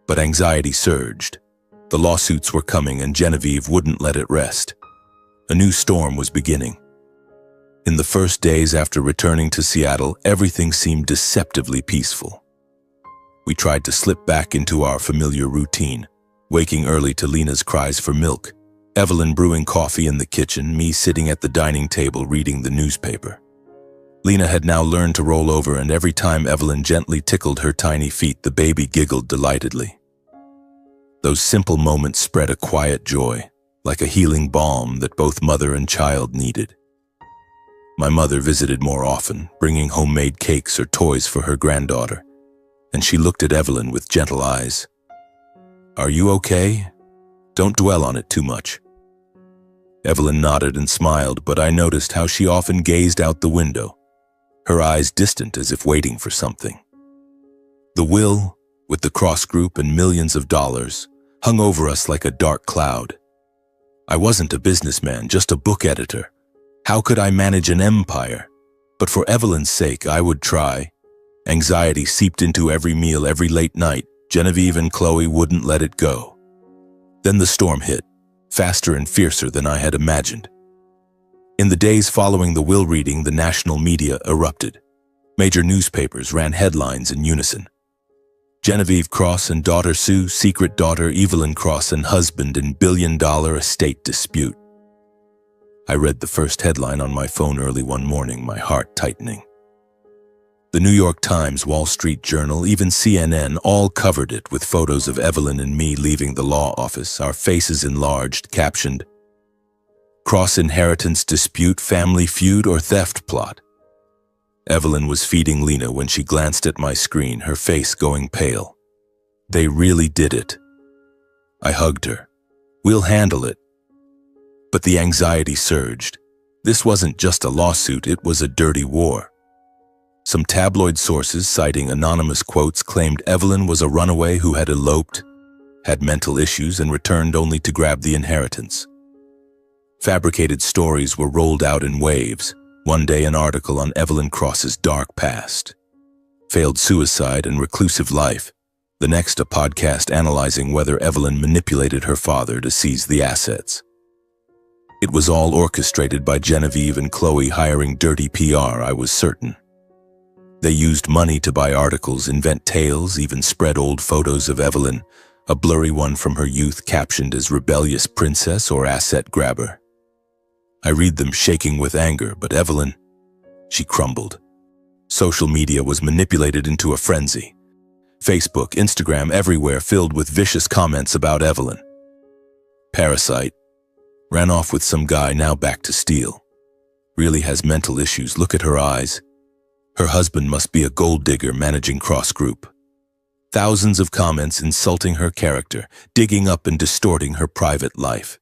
But anxiety surged. The lawsuits were coming and Genevieve wouldn't let it rest. A new storm was beginning. In the first days after returning to Seattle, everything seemed deceptively peaceful. We tried to slip back into our familiar routine, waking early to Lena's cries for milk, Evelyn brewing coffee in the kitchen, me sitting at the dining table reading the newspaper. Lena had now learned to roll over, and every time Evelyn gently tickled her tiny feet, the baby giggled delightedly. Those simple moments spread a quiet joy, like a healing balm that both mother and child needed. My mother visited more often, bringing homemade cakes or toys for her granddaughter, and she looked at Evelyn with gentle eyes. "Are you okay? Don't dwell on it too much." Evelyn nodded and smiled, but I noticed how she often gazed out the window, her eyes distant as if waiting for something. The will, with the cross group and millions of dollars, hung over us like a dark cloud. I wasn't a businessman, just a book editor. How could I manage an empire? But for Evelyn's sake, I would try. Anxiety seeped into every meal, every late night. Genevieve and Chloe wouldn't let it go. Then the storm hit, faster and fiercer than I had imagined. In the days following the will reading, the national media erupted. Major newspapers ran headlines in unison. Genevieve Cross and daughter Sue, secret daughter Evelyn Cross and husband in billion-dollar estate dispute. I read the first headline on my phone early one morning, my heart tightening. The New York Times, Wall Street Journal, even CNN all covered it with photos of Evelyn and me leaving the law office, our faces enlarged, captioned, "Cross inheritance dispute, family feud, or theft plot." Evelyn was feeding Lena when she glanced at my screen, her face going pale. They really did it. I hugged her. "We'll handle it." But the anxiety surged. This wasn't just a lawsuit, it was a dirty war. Some tabloid sources, citing anonymous quotes, claimed Evelyn was a runaway who had eloped, had mental issues, and returned only to grab the inheritance. Fabricated stories were rolled out in waves. One day an article on Evelyn Cross's dark past, failed suicide and reclusive life. The next a podcast analyzing whether Evelyn manipulated her father to seize the assets. It was all orchestrated by Genevieve and Chloe hiring dirty PR, I was certain. They used money to buy articles, invent tales, even spread old photos of Evelyn, a blurry one from her youth captioned as rebellious princess or asset grabber. I read them shaking with anger, but Evelyn, she crumbled. Social media was manipulated into a frenzy. Facebook, Instagram, everywhere filled with vicious comments about Evelyn. Parasite. Ran off with some guy, now back to steal. Really has mental issues, look at her eyes. Her husband must be a gold digger managing Cross Group. Thousands of comments insulting her character, digging up and distorting her private life.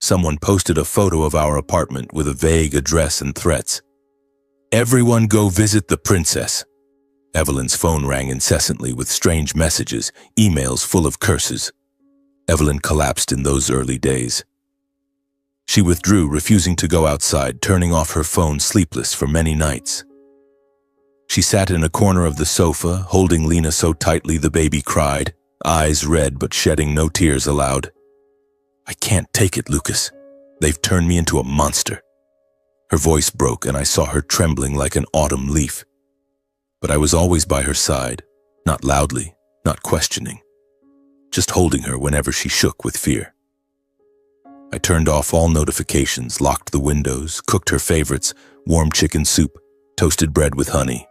Someone posted a photo of our apartment with a vague address and threats. "Everyone go visit the princess." Evelyn's phone rang incessantly with strange messages, emails full of curses. Evelyn collapsed in those early days. She withdrew, refusing to go outside, turning off her phone, sleepless for many nights. She sat in a corner of the sofa, holding Lena so tightly the baby cried, eyes red but shedding no tears aloud. "I can't take it, Lucas. They've turned me into a monster." Her voice broke and I saw her trembling like an autumn leaf. But I was always by her side, not loudly, not questioning, just holding her whenever she shook with fear. I turned off all notifications, locked the windows, cooked her favorites, warm chicken soup, toasted bread with honey.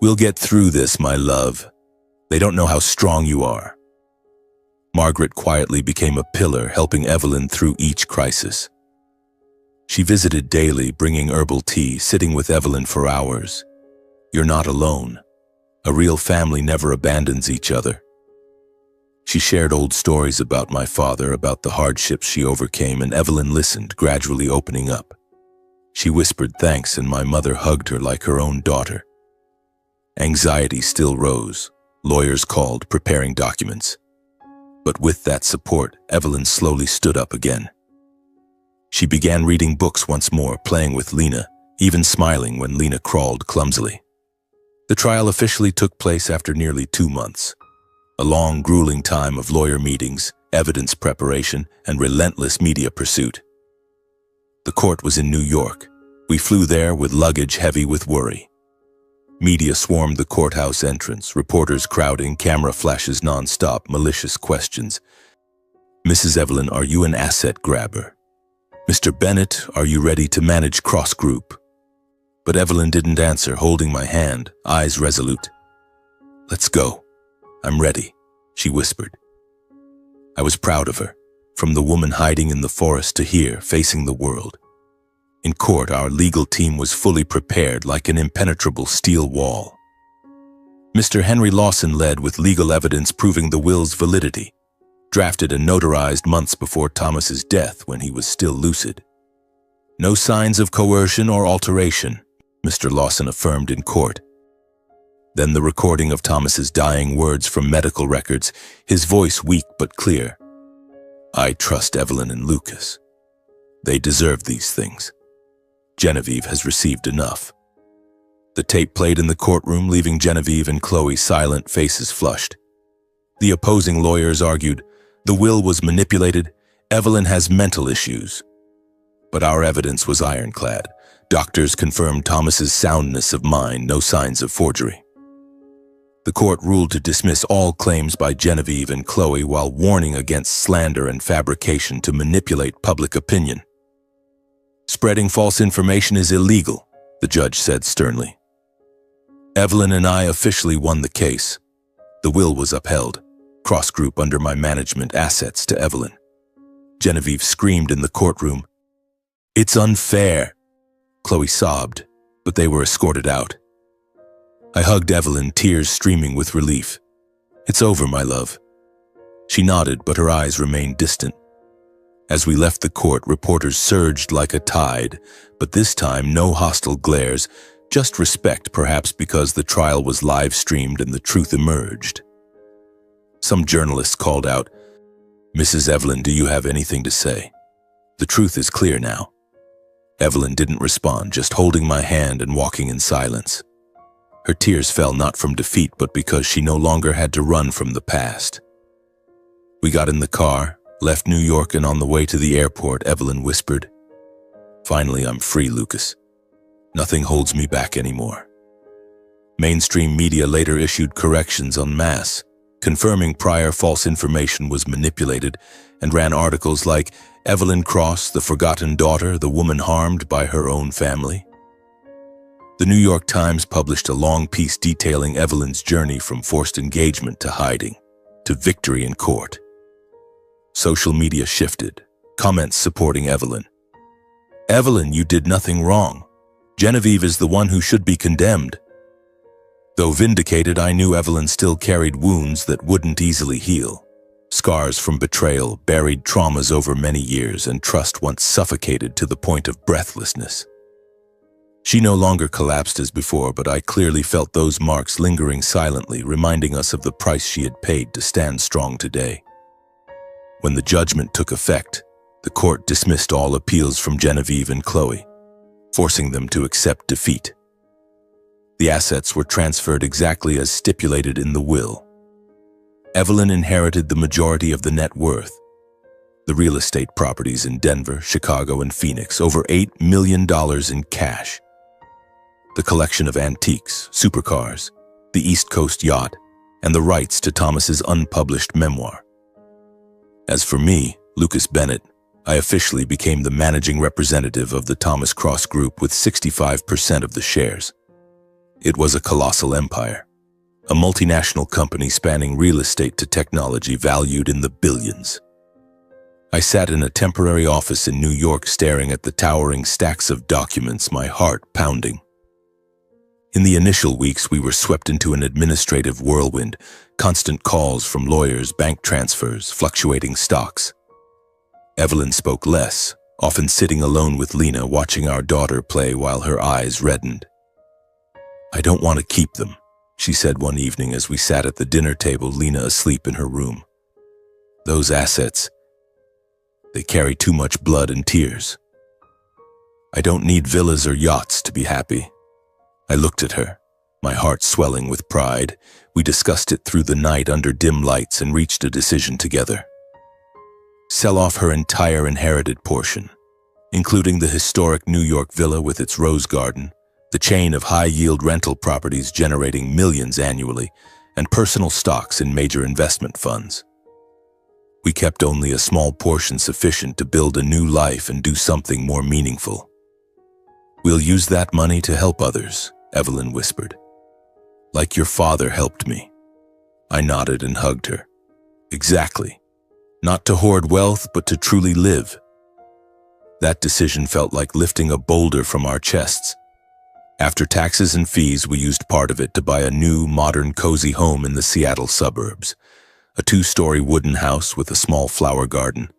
"We'll get through this, my love. They don't know how strong you are." Margaret quietly became a pillar, helping Evelyn through each crisis. She visited daily, bringing herbal tea, sitting with Evelyn for hours. "You're not alone. A real family never abandons each other." She shared old stories about my father, about the hardships she overcame, and Evelyn listened, gradually opening up. She whispered thanks, and my mother hugged her like her own daughter. Anxiety still rose. Lawyers called, preparing documents. But with that support, Evelyn slowly stood up again. She began reading books once more, playing with Lena, even smiling when Lena crawled clumsily. The trial officially took place after nearly 2 months. A long, grueling time of lawyer meetings, evidence preparation, and relentless media pursuit. The court was in New York. We flew there with luggage heavy with worry. Media swarmed the courthouse entrance, reporters crowding, camera flashes non-stop, malicious questions. "Mrs. Evelyn, are you an asset grabber? Mr. Bennett, are you ready to manage cross-group?" But Evelyn didn't answer, holding my hand, eyes resolute. "Let's go. I'm ready," she whispered. I was proud of her, from the woman hiding in the forest to here, facing the world. In court, our legal team was fully prepared, like an impenetrable steel wall. Mr. Henry Lawson led with legal evidence proving the will's validity, drafted and notarized months before Thomas's death when he was still lucid. "No signs of coercion or alteration," Mr. Lawson affirmed in court. Then the recording of Thomas's dying words from medical records, his voice weak but clear. "I trust Evelyn and Lucas. They deserve these things. Genevieve has received enough." The tape played in the courtroom, leaving Genevieve and Chloe silent, faces flushed. The opposing lawyers argued, the will was manipulated, Evelyn has mental issues. But our evidence was ironclad. Doctors confirmed Thomas's soundness of mind, no signs of forgery. The court ruled to dismiss all claims by Genevieve and Chloe while warning against slander and fabrication to manipulate public opinion. "Spreading false information is illegal," the judge said sternly. Evelyn and I officially won the case. The will was upheld, cross-group under my management, assets to Evelyn. Genevieve screamed in the courtroom, "It's unfair." Chloe sobbed, but they were escorted out. I hugged Evelyn, tears streaming with relief. "It's over, my love." She nodded, but her eyes remained distant. As we left the court, reporters surged like a tide, but this time no hostile glares, just respect, perhaps because the trial was live-streamed and the truth emerged. Some journalists called out, "Mrs. Evelyn, do you have anything to say? The truth is clear now." Evelyn didn't respond, just holding my hand and walking in silence. Her tears fell not from defeat, but because she no longer had to run from the past. We got in the car, left New York, and on the way to the airport, Evelyn whispered, "Finally, I'm free, Lucas. Nothing holds me back anymore." Mainstream media later issued corrections en masse, confirming prior false information was manipulated, and ran articles like, "Evelyn Cross, the forgotten daughter, the woman harmed by her own family." The New York Times published a long piece detailing Evelyn's journey from forced engagement to hiding, to victory in court. Social media shifted, comments supporting Evelyn. "Evelyn, you did nothing wrong. Genevieve is the one who should be condemned." Though vindicated, I knew Evelyn still carried wounds that wouldn't easily heal. Scars from betrayal, buried traumas over many years, and trust once suffocated to the point of breathlessness. She no longer collapsed as before, but I clearly felt those marks lingering silently, reminding us of the price she had paid to stand strong today. When the judgment took effect, the court dismissed all appeals from Genevieve and Chloe, forcing them to accept defeat. The assets were transferred exactly as stipulated in the will. Evelyn inherited the majority of the net worth. The real estate properties in Denver, Chicago, and Phoenix, over $8 million in cash. The collection of antiques, supercars, the East Coast yacht, and the rights to Thomas's unpublished memoir. As for me, Lucas Bennett, I officially became the managing representative of the Thomas Cross Group with 65% of the shares. It was a colossal empire, a multinational company spanning real estate to technology valued in the billions. I sat in a temporary office in New York staring at the towering stacks of documents, my heart pounding. In the initial weeks, we were swept into an administrative whirlwind, constant calls from lawyers, bank transfers, fluctuating stocks. Evelyn spoke less, often sitting alone with Lena watching our daughter play while her eyes reddened. "I don't want to keep them," she said one evening as we sat at the dinner table, Lena asleep in her room. "Those assets, they carry too much blood and tears. I don't need villas or yachts to be happy." I looked at her, my heart swelling with pride. We discussed it through the night under dim lights and reached a decision together. Sell off her entire inherited portion, including the historic New York villa with its rose garden, the chain of high-yield rental properties generating millions annually, and personal stocks in major investment funds. We kept only a small portion sufficient to build a new life and do something more meaningful. "We'll use that money to help others," Evelyn whispered. "Like your father helped me." I nodded and hugged her. "Exactly. Not to hoard wealth, but to truly live." That decision felt like lifting a boulder from our chests. After taxes and fees, we used part of it to buy a new, modern, cozy home in the Seattle suburbs. A 2-story wooden house with a small flower garden,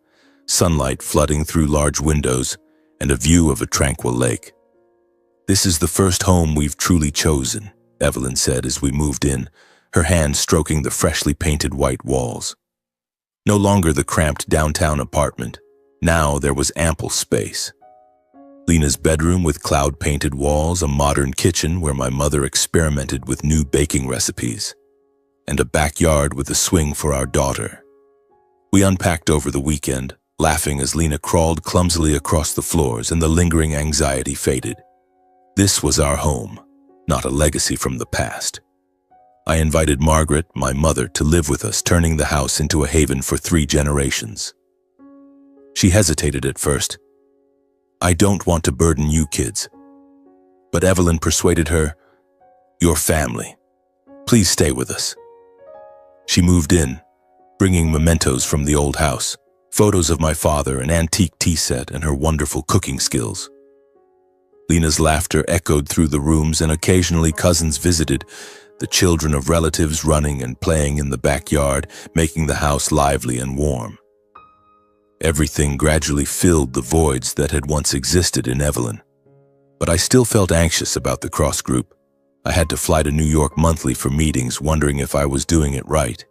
sunlight flooding through large windows, and a view of a tranquil lake. "This is the first home we've truly chosen," Evelyn said as we moved in, her hand stroking the freshly painted white walls. No longer the cramped downtown apartment. Now there was ample space. Lena's bedroom with cloud-painted walls, a modern kitchen where my mother experimented with new baking recipes, and a backyard with a swing for our daughter. We unpacked over the weekend, laughing as Lena crawled clumsily across the floors and the lingering anxiety faded. This was our home, not a legacy from the past. I invited Margaret, my mother, to live with us, turning the house into a haven for 3 generations. She hesitated at first. "I don't want to burden you kids." But Evelyn persuaded her, "Your family. Please stay with us." She moved in, bringing mementos from the old house, photos of my father, an antique tea set, and her wonderful cooking skills. Lena's laughter echoed through the rooms, and occasionally cousins visited, the children of relatives running and playing in the backyard, making the house lively and warm. Everything gradually filled the voids that had once existed in Evelyn. But I still felt anxious about the Cross Group. I had to fly to New York monthly for meetings, wondering if I was doing it right.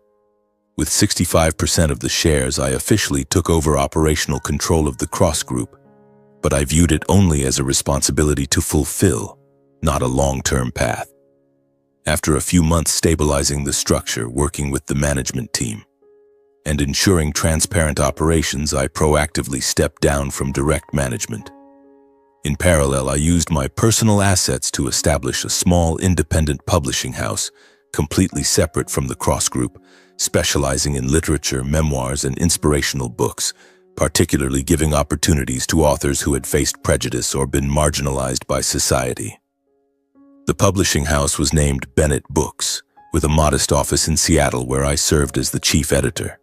With 65% of the shares, I officially took over operational control of the Cross Group, but I viewed it only as a responsibility to fulfill, not a long-term path. After a few months stabilizing the structure, working with the management team, and ensuring transparent operations, I proactively stepped down from direct management. In parallel, I used my personal assets to establish a small independent publishing house, completely separate from the Cross Group, specializing in literature, memoirs, and inspirational books, particularly giving opportunities to authors who had faced prejudice or been marginalized by society. The publishing house was named Bennett Books, with a modest office in Seattle where I served as the chief editor.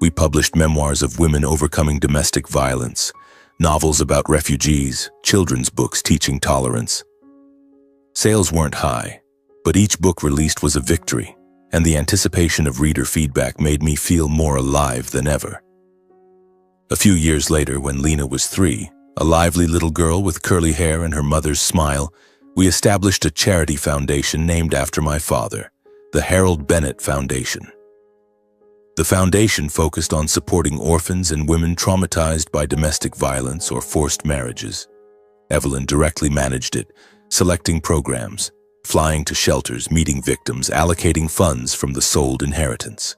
We published memoirs of women overcoming domestic violence, novels about refugees, children's books teaching tolerance. Sales weren't high, but each book released was a victory, and the anticipation of reader feedback made me feel more alive than ever. A few years later, when Lena was 3, a lively little girl with curly hair and her mother's smile, we established a charity foundation named after my father, the Harold Bennett Foundation. The foundation focused on supporting orphans and women traumatized by domestic violence or forced marriages. Evelyn directly managed it, selecting programs, flying to shelters, meeting victims, allocating funds from the sold inheritance.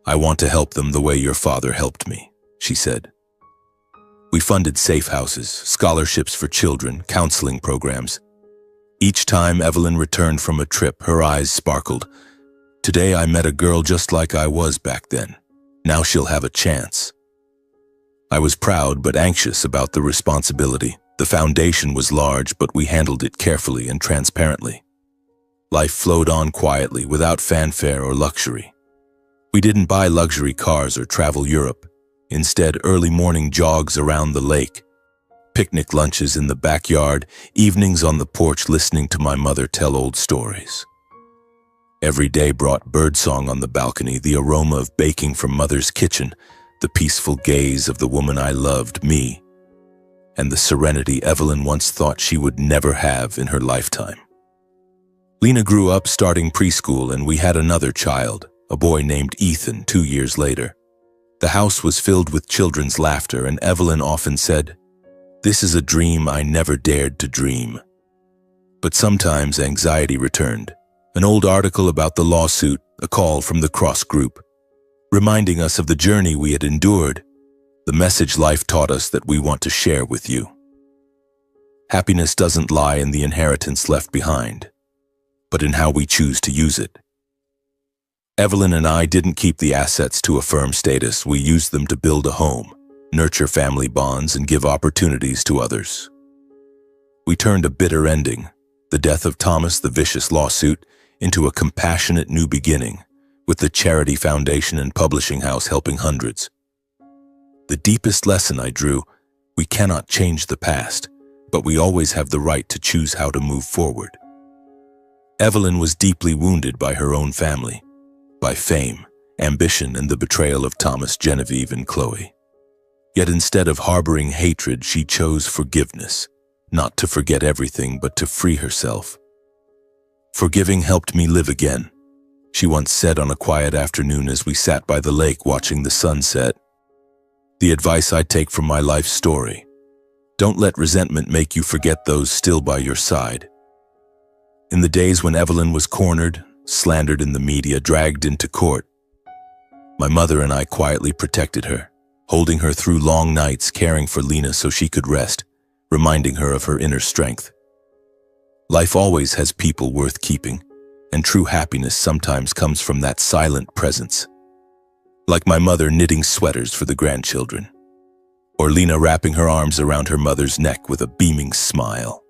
"I want to help them the way your father helped me," she said. We funded safe houses, scholarships for children, counseling programs. Each time Evelyn returned from a trip, her eyes sparkled. "Today I met a girl just like I was back then. Now she'll have a chance." I was proud but anxious about the responsibility. The foundation was large, but we handled it carefully and transparently. Life flowed on quietly, without fanfare or luxury. We didn't buy luxury cars or travel Europe. Instead, early morning jogs around the lake, picnic lunches in the backyard, evenings on the porch listening to my mother tell old stories. Every day brought birdsong on the balcony, the aroma of baking from mother's kitchen, the peaceful gaze of the woman I loved, me, and the serenity Evelyn once thought she would never have in her lifetime. Lena grew up starting preschool, and we had another child, a boy named Ethan, 2 years later. The house was filled with children's laughter, and Evelyn often said, "This is a dream I never dared to dream." But sometimes anxiety returned. An old article about the lawsuit, a call from the Cross Group, reminding us of the journey we had endured, the message life taught us that we want to share with you. Happiness doesn't lie in the inheritance left behind, but in how we choose to use it. Evelyn and I didn't keep the assets to a firm status. We used them to build a home, nurture family bonds, and give opportunities to others. We turned a bitter ending, the death of Thomas, the vicious lawsuit, into a compassionate new beginning, with the charity foundation and publishing house helping hundreds. The deepest lesson I drew: we cannot change the past, but we always have the right to choose how to move forward. Evelyn was deeply wounded by her own family, by fame, ambition, and the betrayal of Thomas, Genevieve, and Chloe. Yet instead of harboring hatred, she chose forgiveness, not to forget everything, but to free herself. "Forgiving helped me live again," she once said on a quiet afternoon as we sat by the lake watching the sunset. The advice I take from my life story: don't let resentment make you forget those still by your side. In the days when Evelyn was cornered, slandered in the media, dragged into court, my mother and I quietly protected her, holding her through long nights, caring for Lena so she could rest, reminding her of her inner strength. Life always has people worth keeping, and true happiness sometimes comes from that silent presence. Like my mother knitting sweaters for the grandchildren, or Lena wrapping her arms around her mother's neck with a beaming smile.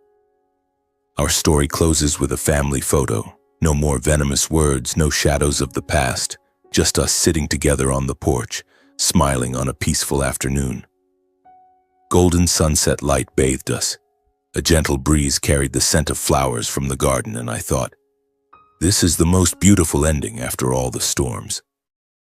Our story closes with a family photo. No more venomous words, no shadows of the past, just us sitting together on the porch, smiling on a peaceful afternoon. Golden sunset light bathed us. A gentle breeze carried the scent of flowers from the garden, and I thought, this is the most beautiful ending after all the storms.